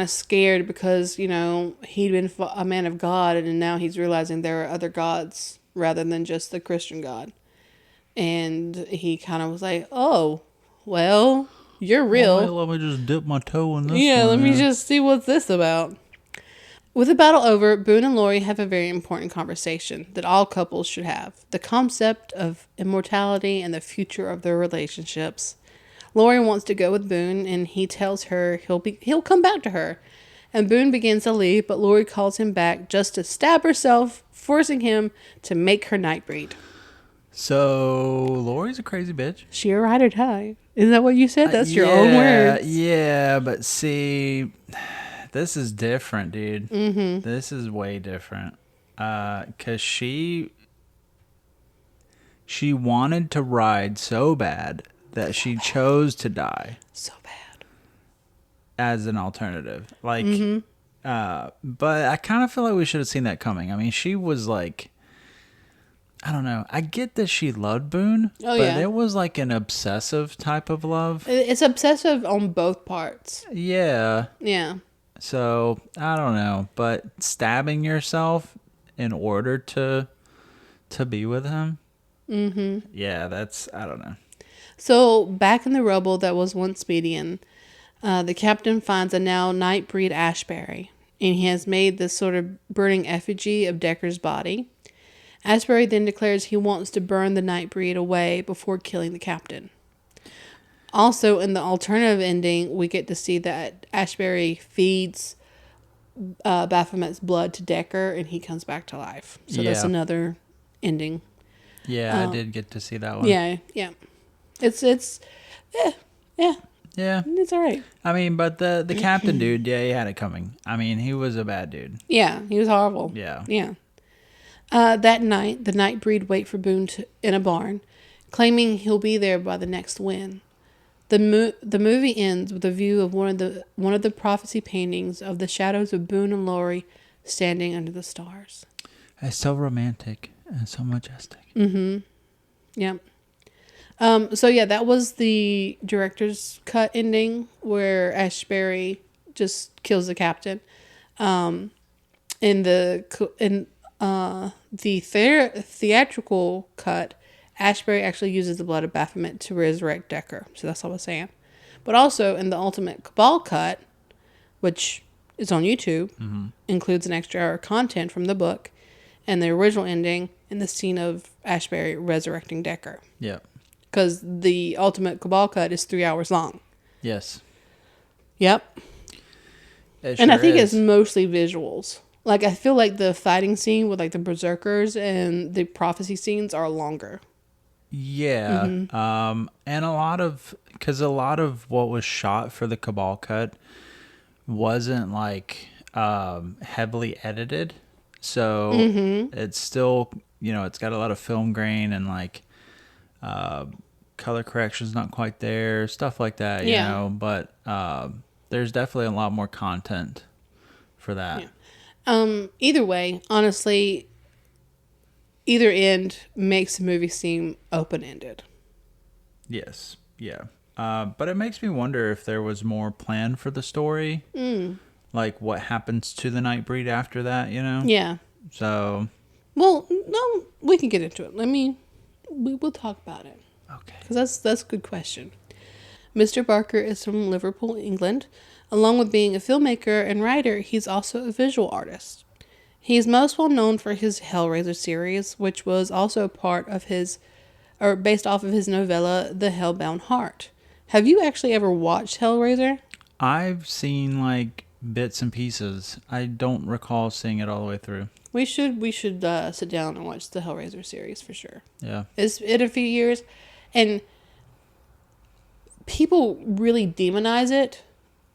Speaker 1: of scared because, you know, he'd been a man of God, and now he's realizing there are other gods rather than just the Christian God. And he kind of was like, oh, well, you're real.
Speaker 2: Well, let me just dip my toe in this
Speaker 1: Yeah,
Speaker 2: one.
Speaker 1: let me just see what's this about. With the battle over, Boone and Laurie have a very important conversation that all couples should have. The concept of immortality and the future of their relationships. Laurie wants to go with Boone, and he tells her he'll come back to her. And Boone begins to leave, but Laurie calls him back just to stab herself, forcing him to make her Nightbreed.
Speaker 2: So, Laurie's a crazy bitch.
Speaker 1: She a ride or die. Isn't that what you said? That's your own words.
Speaker 2: Yeah, but see, this is different, dude.
Speaker 1: Mm-hmm.
Speaker 2: This is way different. Because she wanted to ride so bad that she chose to die.
Speaker 1: So bad.
Speaker 2: As an alternative. Like, but I kind of feel like we should have seen that coming. I mean, she was like, I don't know. I get that she loved Boone, but it was like an obsessive type of love.
Speaker 1: It's obsessive on both parts.
Speaker 2: Yeah.
Speaker 1: Yeah.
Speaker 2: So, I don't know. But stabbing yourself in order to be with him? Mm-hmm. Yeah, that's, I don't know.
Speaker 1: So, back in the rubble that was once Median, the captain finds a now Nightbreed Ashbury, and he has made this sort of burning effigy of Decker's body. Ashbury then declares he wants to burn the Nightbreed away before killing the captain. Also, in the alternative ending, we get to see that Ashbury feeds Baphomet's blood to Decker, and he comes back to life. So that's another ending.
Speaker 2: Yeah, I did get to see that one.
Speaker 1: Yeah. It's yeah, it's all right.
Speaker 2: I mean, but the captain dude, he had it coming. I mean, he was a bad dude.
Speaker 1: Yeah, he was horrible.
Speaker 2: Yeah.
Speaker 1: That night, the Nightbreed wait for Boone in a barn, claiming he'll be there by the next wind. The movie ends with a view of one of the prophecy paintings of the shadows of Boone and Laurie standing under the stars.
Speaker 2: It's so romantic and so majestic.
Speaker 1: Mm-hmm. Yep. So yeah, that was the director's cut ending where Ashbury just kills the captain. In the theatrical cut, Ashbury actually uses the blood of Baphomet to resurrect Decker. So that's all I was saying. But also in the Ultimate Cabal cut, which is on YouTube, includes an extra hour of content from the book and the original ending and the scene of Ashbury resurrecting Decker.
Speaker 2: Yeah.
Speaker 1: Because the Ultimate Cabal cut is 3 hours long.
Speaker 2: Yes.
Speaker 1: Yep.
Speaker 2: And
Speaker 1: I think it's mostly visuals. Like, I feel like the fighting scene with, like, the berserkers and the prophecy scenes are longer.
Speaker 2: Yeah. And a lot of what was shot for the Cabal cut wasn't, like, heavily edited. So it's still, it's got a lot of film grain and, like, color correction's not quite there, stuff like that, you know. But there's definitely a lot more content for that.
Speaker 1: Yeah. Either way, honestly, either end makes the movie seem open-ended.
Speaker 2: Yes, yeah. But it makes me wonder if there was more planned for the story. Like what happens to the Nightbreed after that,
Speaker 1: Yeah.
Speaker 2: So.
Speaker 1: Well, no, we can get into it. We'll talk about it.
Speaker 2: Okay.
Speaker 1: Because that's a good question. Mr. Barker is from Liverpool, England. Along with being a filmmaker and writer, he's also a visual artist. He is most well known for his Hellraiser series, which was also part of his, or based off of his novella, The Hellbound Heart. Have you actually ever watched Hellraiser?
Speaker 2: I've seen like bits and pieces. I don't recall seeing it all the way through.
Speaker 1: We should sit down and watch the Hellraiser series for sure.
Speaker 2: Yeah.
Speaker 1: It's in a few years, and people really demonize it.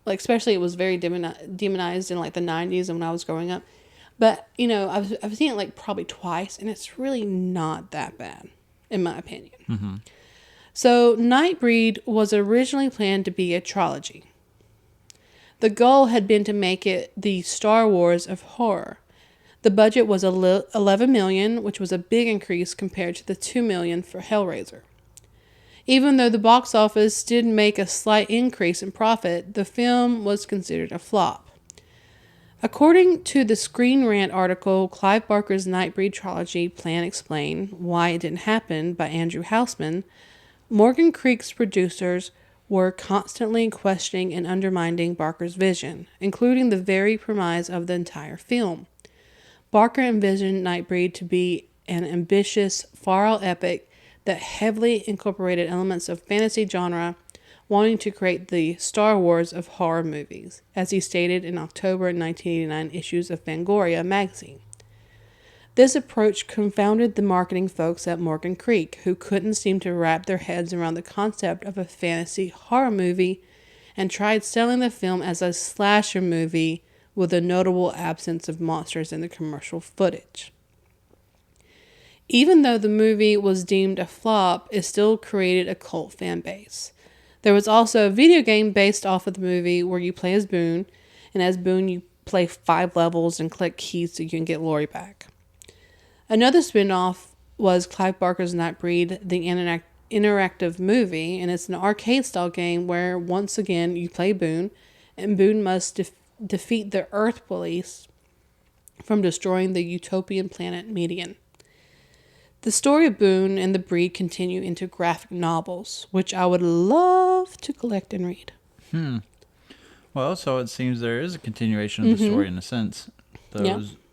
Speaker 1: Like, especially it was very demonized in like the 90s and when I was growing up. But, you know, I've seen it like probably twice, and it's really not that bad, in my opinion.
Speaker 2: Mm-hmm.
Speaker 1: So, Nightbreed was originally planned to be a trilogy. The goal had been to make it the Star Wars of horror. The budget was $11 million, which was a big increase compared to the $2 million for Hellraiser. Even though the box office did make a slight increase in profit, the film was considered a flop. According to the Screen Rant article, Clive Barker's Nightbreed trilogy Plan Explain Why It Didn't Happen by Andrew Houseman, Morgan Creek's producers were constantly questioning and undermining Barker's vision, including the very premise of the entire film. Barker envisioned Nightbreed to be an ambitious, far-out epic that heavily incorporated elements of fantasy genre, wanting to create the Star Wars of horror movies, as he stated in October 1989 issues of Fangoria magazine. This approach confounded the marketing folks at Morgan Creek, who couldn't seem to wrap their heads around the concept of a fantasy horror movie and tried selling the film as a slasher movie with a notable absence of monsters in the commercial footage. Even though the movie was deemed a flop, it still created a cult fan base. There was also a video game based off of the movie where you play as Boone, and as Boone you play 5 levels and collect keys so you can get Lori back. Another spin-off was Clive Barker's Nightbreed, the interactive movie, and it's an arcade-style game where, once again, you play Boone, and Boone must defeat the Earth Police from destroying the utopian planet Median. The story of Boone and the Breed continue into graphic novels, which I would love to collect and read.
Speaker 2: Well, so it seems there is a continuation of the story in a sense.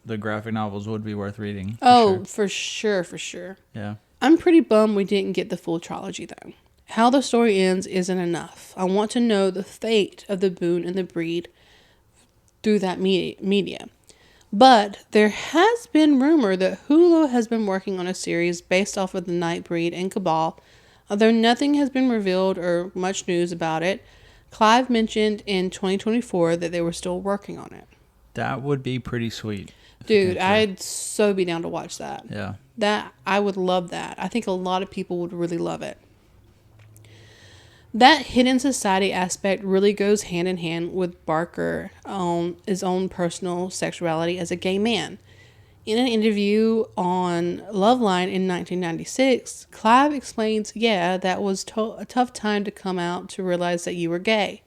Speaker 2: The graphic novels would be worth reading.
Speaker 1: For sure.
Speaker 2: Yeah.
Speaker 1: I'm pretty bummed we didn't get the full trilogy, though. How the story ends isn't enough. I want to know the fate of the Boone and the Breed through that media. But there has been rumor that Hulu has been working on a series based off of the Nightbreed and Cabal. Although nothing has been revealed or much news about it, Clive mentioned in 2024 that they were still working on it.
Speaker 2: That would be pretty sweet.
Speaker 1: Dude, I'd so be down to watch that.
Speaker 2: Yeah.
Speaker 1: I would love that. I think a lot of people would really love it. That hidden society aspect really goes hand in hand with Barker on his own personal sexuality as a gay man. In an interview on Loveline in 1996, Clive explains, that was a tough time to come out to realize that you were gay.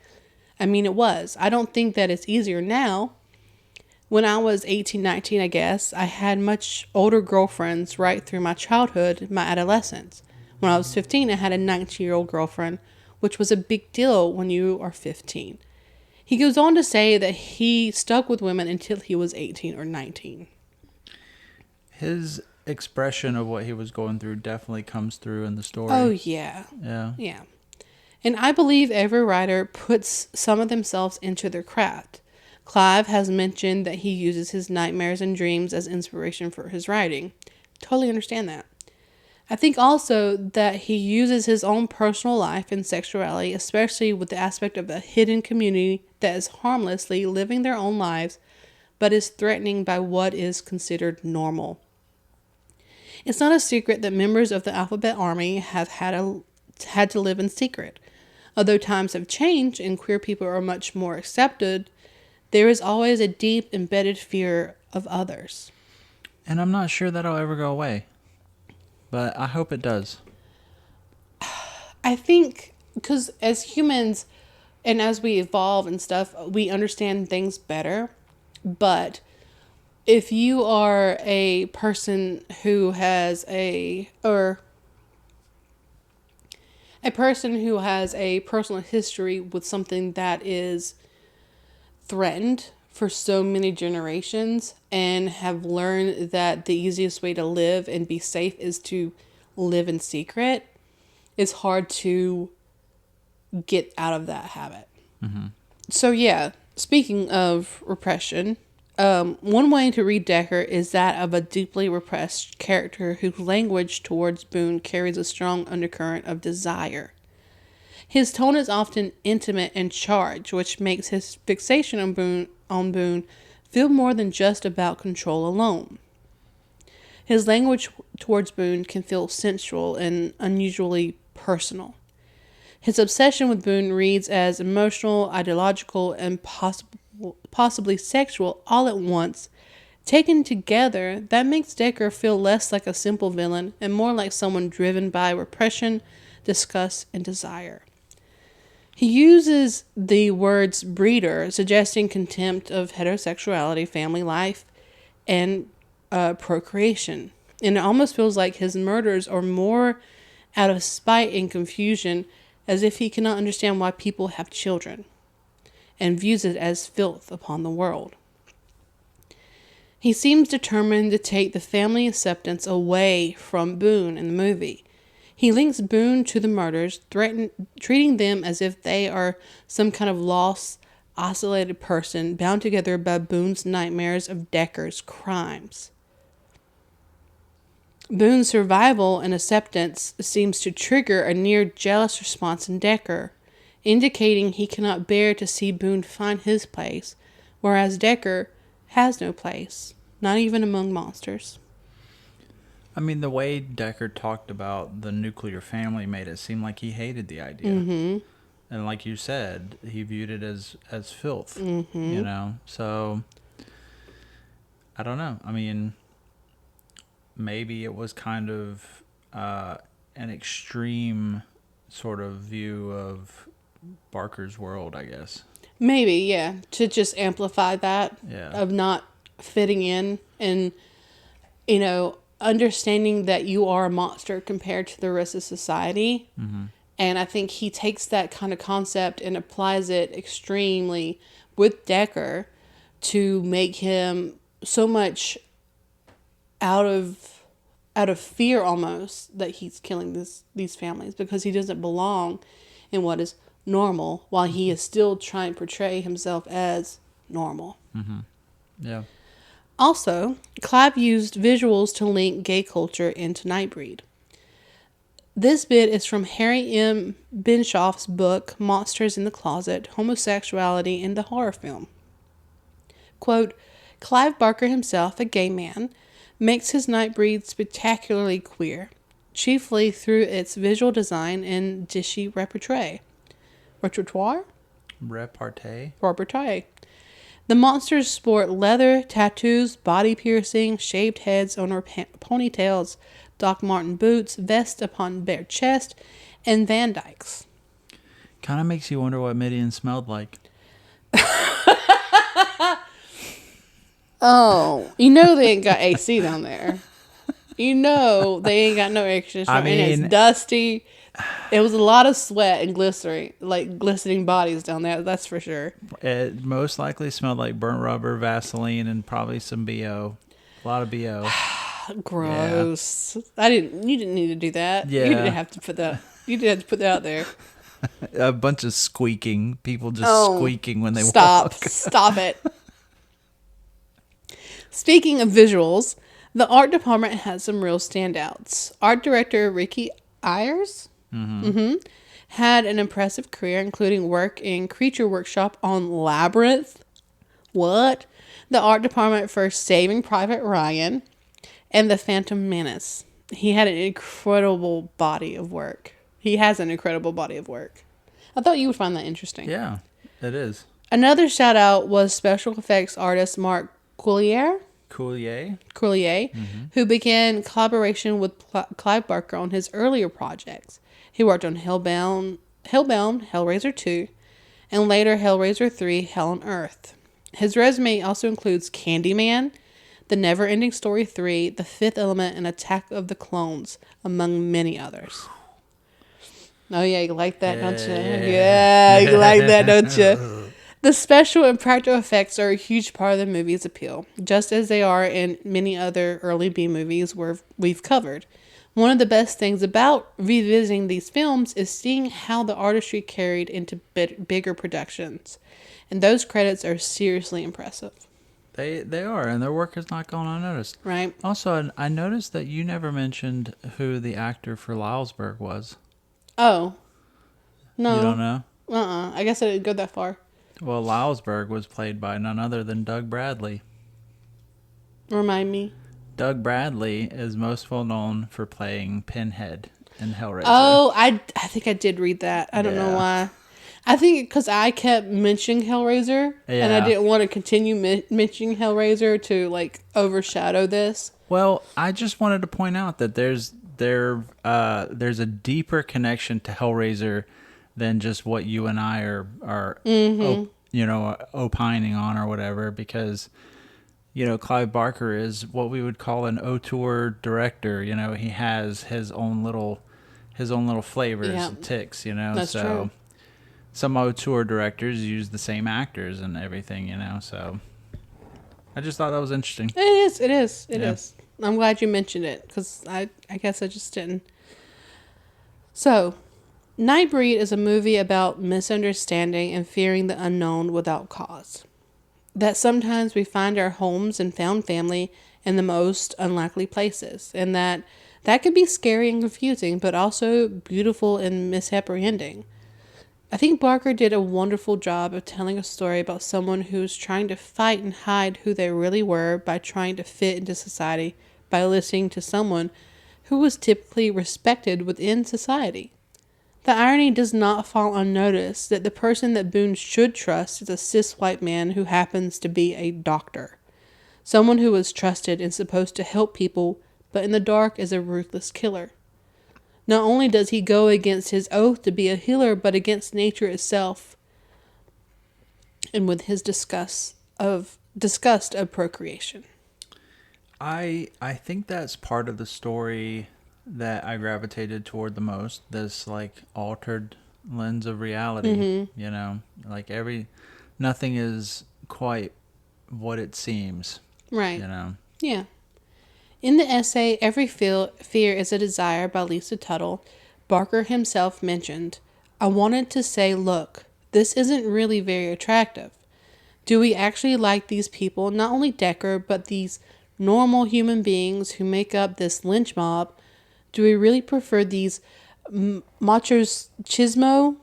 Speaker 1: I mean, it was. I don't think that it's easier now. When I was 18, 19, I guess, I had much older girlfriends right through my childhood, my adolescence. When I was 15, I had a 19-year-old girlfriend, which was a big deal when you are 15. He goes on to say that he stuck with women until he was 18 or 19.
Speaker 2: His expression of what he was going through definitely comes through in the story.
Speaker 1: Oh, yeah.
Speaker 2: Yeah.
Speaker 1: And I believe every writer puts some of themselves into their craft. Clive has mentioned that he uses his nightmares and dreams as inspiration for his writing. Totally understand that. I think also that he uses his own personal life and sexuality, especially with the aspect of a hidden community that is harmlessly living their own lives, but is threatening by what is considered normal. It's not a secret that members of the Alphabet Army have had to live in secret. Although times have changed and queer people are much more accepted, there is always a deep embedded fear of others.
Speaker 2: And I'm not sure that'll ever go away. But I hope it does.
Speaker 1: I think because as humans and as we evolve and stuff, we understand things better. But if you are a person who has a person who has a personal history with something that is threatened for so many generations and have learned that the easiest way to live and be safe is to live in secret, it's hard to get out of that habit.
Speaker 2: Mm-hmm.
Speaker 1: So yeah, speaking of repression, one way to read Decker is that of a deeply repressed character whose language towards Boone carries a strong undercurrent of desire. His tone is often intimate and charged, which makes his fixation on Boone feel more than just about control alone. His language towards Boone can feel sensual and unusually personal. His obsession with Boone reads as emotional, ideological, and possibly sexual all at once. Taken together, that makes Decker feel less like a simple villain and more like someone driven by repression, disgust, and desire. He uses the words breeder, suggesting contempt of heterosexuality, family life, and procreation. And it almost feels like his murders are more out of spite and confusion, as if he cannot understand why people have children, and views it as filth upon the world. He seems determined to take the family acceptance away from Boone in the movie. He links Boone to the murders, treating them as if they are some kind of lost, isolated person bound together by Boone's nightmares of Decker's crimes. Boone's survival and acceptance seems to trigger a near jealous response in Decker, indicating he cannot bear to see Boone find his place, whereas Decker has no place, not even among monsters.
Speaker 2: I mean, the way Decker talked about the nuclear family made it seem like he hated the idea.
Speaker 1: Mm-hmm.
Speaker 2: And like you said, he viewed it as filth,
Speaker 1: Mm-hmm.
Speaker 2: you know? So, I don't know. I mean, maybe it was kind of an extreme sort of view of Barker's world, I guess.
Speaker 1: Maybe, yeah. To just amplify that
Speaker 2: Yeah.
Speaker 1: of not fitting in and, understanding that you are a monster compared to the rest of society.
Speaker 2: Mm-hmm.
Speaker 1: And I think he takes that kind of concept and applies it extremely with Decker to make him so much out of fear almost that he's killing these families because he doesn't belong in what is normal while he is still trying to portray himself as normal.
Speaker 2: Mm-hmm. Yeah.
Speaker 1: Also, Clive used visuals to link gay culture into Nightbreed. This bit is from Harry M. Benshoff's book, Monsters in the Closet, Homosexuality in the Horror Film. Quote, Clive Barker himself, a gay man, makes his Nightbreed spectacularly queer, chiefly through its visual design and dishy repertoire. Repertoire. The monsters sport leather, tattoos, body piercing, shaved heads on ponytails, Doc Marten boots, vest upon bare chest, and Van Dykes.
Speaker 2: Kind of makes you wonder what Midian smelled like.
Speaker 1: Oh, they ain't got AC down there. They ain't got no air conditioner, and it's dusty. It was a lot of sweat and glistening bodies down there. That's for sure.
Speaker 2: It most likely smelled like burnt rubber, Vaseline, and probably some BO. A lot of BO.
Speaker 1: Gross. Yeah. You didn't need to do that.
Speaker 2: Yeah.
Speaker 1: You didn't have to put that. You didn't have to put that out there.
Speaker 2: A bunch of squeaking. People just squeaking when they
Speaker 1: walk. Stop it. Speaking of visuals, the art department has some real standouts. Art director Ricky Ayers had an impressive career, including work in Creature Workshop on Labyrinth. What? The art department for Saving Private Ryan and The Phantom Menace. He had an incredible body of work. He has an incredible body of work. I thought you would find that interesting.
Speaker 2: Yeah, it is.
Speaker 1: Another shout out was special effects artist Mark Coulier, who began collaboration with Clive Barker on his earlier projects. He worked on Hellbound, Hellraiser 2, and later Hellraiser 3, Hell on Earth. His resume also includes Candyman, The Never-Ending Story 3, The Fifth Element, and Attack of the Clones, among many others. Oh, yeah, you like that, don't you?
Speaker 2: Yeah.
Speaker 1: Yeah, you like that, don't you? The special and practical effects are a huge part of the movie's appeal, just as they are in many other early B movies where we've covered. One of the best things about revisiting these films is seeing how the artistry carried into bigger productions. And those credits are seriously impressive.
Speaker 2: They are, and their work has not gone unnoticed.
Speaker 1: Right?
Speaker 2: Also, I noticed that you never mentioned who the actor for Lylesburg was.
Speaker 1: Oh,
Speaker 2: You don't
Speaker 1: no.
Speaker 2: know?
Speaker 1: I guess I didn't go that far.
Speaker 2: Well, Lylesburg was played by none other than Doug Bradley.
Speaker 1: Remind me.
Speaker 2: Doug Bradley is most well known for playing Pinhead in Hellraiser.
Speaker 1: Oh, I think I did read that. I don't know
Speaker 2: Yeah.
Speaker 1: why. I think because I kept mentioning Hellraiser, and I
Speaker 2: Yeah.
Speaker 1: didn't want to continue mentioning Hellraiser to like overshadow this.
Speaker 2: Well, I just wanted to point out that there's a deeper connection to Hellraiser than just what you and I are opining on or whatever, because Clive Barker is what we would call an auteur director. He has his own little flavors
Speaker 1: Yeah.
Speaker 2: and ticks.
Speaker 1: That's
Speaker 2: so
Speaker 1: true.
Speaker 2: some auteur directors use the same actors and everything. So I just thought that was interesting.
Speaker 1: It is.
Speaker 2: Yeah.
Speaker 1: I'm glad you mentioned it because I guess I just didn't. So, Nightbreed is a movie about misunderstanding and fearing the unknown without cause. That sometimes we find our homes and found family in the most unlikely places, and that can be scary and confusing, but also beautiful and misapprehending. I think Barker did a wonderful job of telling a story about someone who's trying to fight and hide who they really were by trying to fit into society by listening to someone who was typically respected within society. The irony does not fall unnoticed that the person that Boone should trust is a cis white man who happens to be a doctor. Someone who is trusted and supposed to help people, but in the dark is a ruthless killer. Not only does he go against his oath to be a healer, but against nature itself, and with his disgust of procreation.
Speaker 2: I think that's part of the story that I gravitated toward the most. This like altered lens of reality. Like nothing is quite what it seems.
Speaker 1: Right. Yeah. In the essay, Every Fear is a Desire by Lisa Tuttle, Barker himself mentioned, I wanted to say, look, this isn't really very attractive. Do we actually like these people, not only Decker, but these normal human beings who make up this lynch mob? Do we really prefer these machismo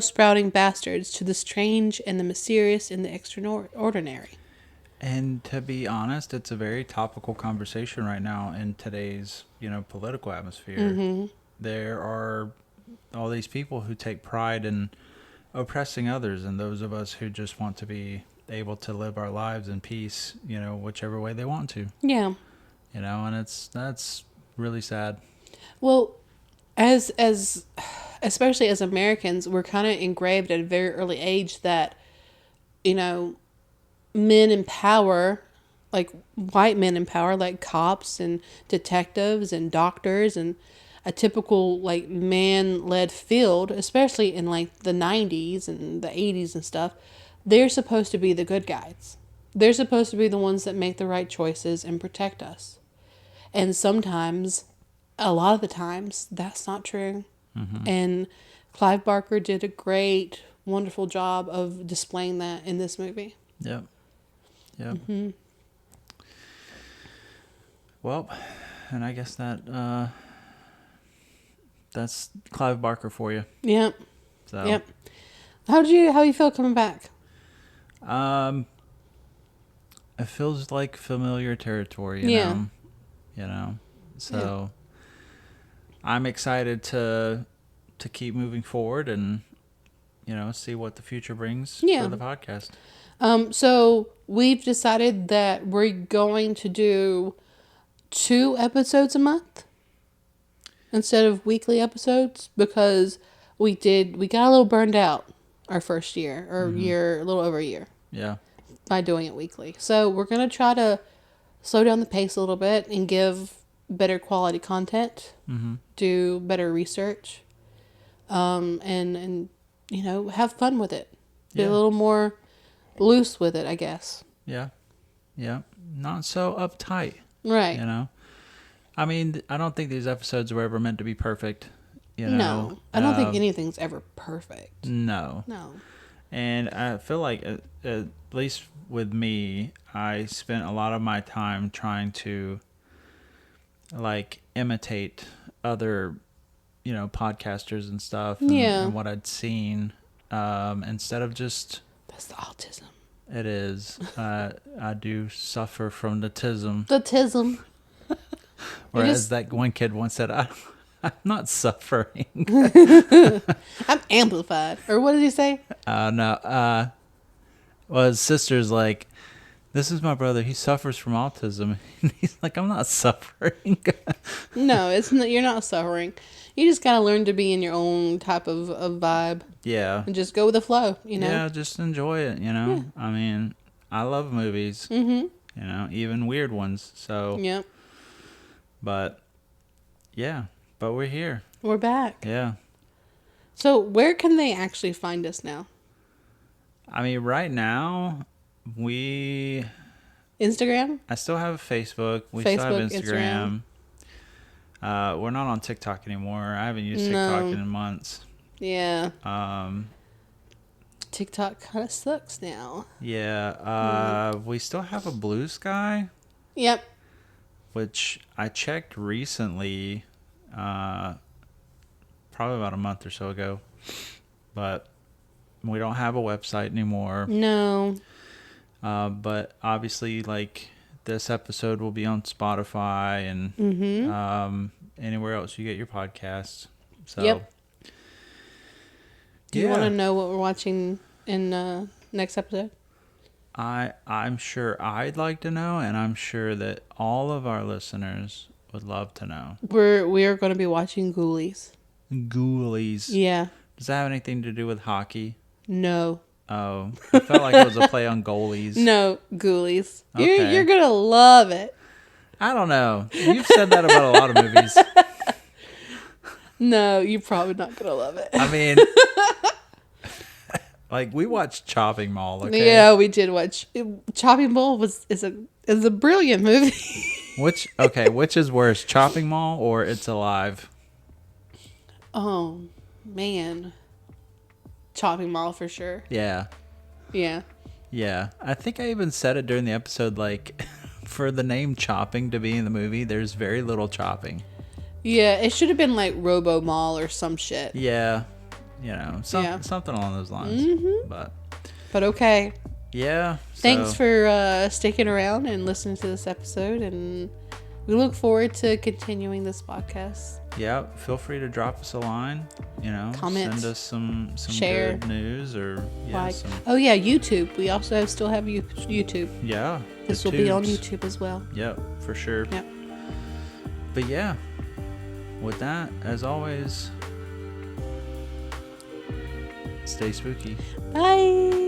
Speaker 1: sprouting bastards to the strange and the mysterious and the extraordinary?
Speaker 2: And to be honest, it's a very topical conversation right now in today's, political atmosphere.
Speaker 1: Mm-hmm.
Speaker 2: There are all these people who take pride in oppressing others, and those of us who just want to be able to live our lives in peace, whichever way they want to.
Speaker 1: Yeah.
Speaker 2: And that's really sad.
Speaker 1: Well, as especially as Americans, we're kind of engraved at a very early age that, men in power, like white men in power, like cops and detectives and doctors and a typical like man-led field, especially in like the 90s and the 80s and stuff, they're supposed to be the good guys. They're supposed to be the ones that make the right choices and protect us. And sometimes, a lot of the times, that's not true. Mm-hmm. And Clive Barker did a great, wonderful job of displaying that in this movie.
Speaker 2: Yep. Yep.
Speaker 1: Mm-hmm.
Speaker 2: Well, and I guess that's Clive Barker for you.
Speaker 1: Yep.
Speaker 2: So.
Speaker 1: Yep. How you feel coming back?
Speaker 2: It feels like familiar territory, you know. So I'm excited to keep moving forward and see what the future brings for the podcast.
Speaker 1: So we've decided that we're going to do 2 episodes a month instead of weekly episodes because we got a little burned out our first year or a little over a year.
Speaker 2: Yeah.
Speaker 1: By doing it weekly. So we're going to try to slow down the pace a little bit and give better quality content, do better research, and have fun with it. Be a little more loose with it, I guess.
Speaker 2: Yeah. Yeah. Not so uptight.
Speaker 1: Right.
Speaker 2: I mean, I don't think these episodes were ever meant to be perfect.
Speaker 1: No, I don't think anything's ever perfect.
Speaker 2: No. And I feel like, at least with me, I spent a lot of my time trying to, like, imitate other, podcasters and stuff. And what I'd seen, instead of just...
Speaker 1: That's the autism.
Speaker 2: It is. I do suffer from the tism.
Speaker 1: The tism.
Speaker 2: Whereas that one kid once said, I'm not suffering.
Speaker 1: I'm amplified. Or what did he say?
Speaker 2: No. Well, his sister's like, this is my brother. He suffers from autism. And he's like, I'm not suffering.
Speaker 1: No, it's not, you're not suffering. You just got to learn to be in your own type of vibe.
Speaker 2: Yeah.
Speaker 1: And just go with the flow,
Speaker 2: Yeah, just enjoy it, Yeah. I mean, I love movies. Mm-hmm. Even weird ones. So.
Speaker 1: Yep.
Speaker 2: But, yeah. But we're here.
Speaker 1: We're back.
Speaker 2: Yeah.
Speaker 1: So where can they actually find us now?
Speaker 2: I mean, right now,
Speaker 1: Instagram?
Speaker 2: I still have Facebook. We still have Instagram. We're not on TikTok anymore. I haven't used TikTok in months.
Speaker 1: Yeah. TikTok kind of sucks now.
Speaker 2: Yeah. We still have a Blue Sky.
Speaker 1: Yep.
Speaker 2: Which I checked recently, probably about a month or so ago. But we don't have a website anymore.
Speaker 1: No.
Speaker 2: But obviously, like, this episode will be on Spotify and anywhere else you get your podcasts. So,
Speaker 1: yep. Do you want to know what we're watching in next episode?
Speaker 2: I'm sure I'd like to know, and I'm sure that all of our listeners would love to know.
Speaker 1: We are going to be watching Ghoulies.
Speaker 2: Ghoulies.
Speaker 1: Yeah.
Speaker 2: Does that have anything to do with hockey?
Speaker 1: No.
Speaker 2: Oh, I felt like it was a play on goalies.
Speaker 1: No, Ghoulies.
Speaker 2: Okay.
Speaker 1: You're going to love it.
Speaker 2: I don't know. You've said that about a lot of movies.
Speaker 1: No, you're probably not going to love it.
Speaker 2: I mean... Like, we watched Chopping Mall, okay?
Speaker 1: Yeah, we did watch. Chopping Mall is a brilliant movie.
Speaker 2: Which is worse, Chopping Mall or It's Alive?
Speaker 1: Oh, man. Chopping Mall for sure.
Speaker 2: Yeah.
Speaker 1: Yeah.
Speaker 2: Yeah. I think I even said it during the episode, like, for the name Chopping to be in the movie, there's very little chopping.
Speaker 1: Yeah, it should have been like Robo Mall or some shit.
Speaker 2: Yeah. Something along those lines.
Speaker 1: Mm-hmm. But okay.
Speaker 2: Yeah.
Speaker 1: Thanks for sticking around and listening to this episode, and we look forward to continuing this podcast.
Speaker 2: Yeah. Feel free to drop us a line.
Speaker 1: Comment,
Speaker 2: send us some
Speaker 1: share,
Speaker 2: good news or
Speaker 1: Oh yeah, YouTube. We also still have YouTube.
Speaker 2: Yeah.
Speaker 1: This will be on YouTube as well.
Speaker 2: Yep, for sure.
Speaker 1: Yep.
Speaker 2: But yeah, with that, as always, stay spooky.
Speaker 1: Bye.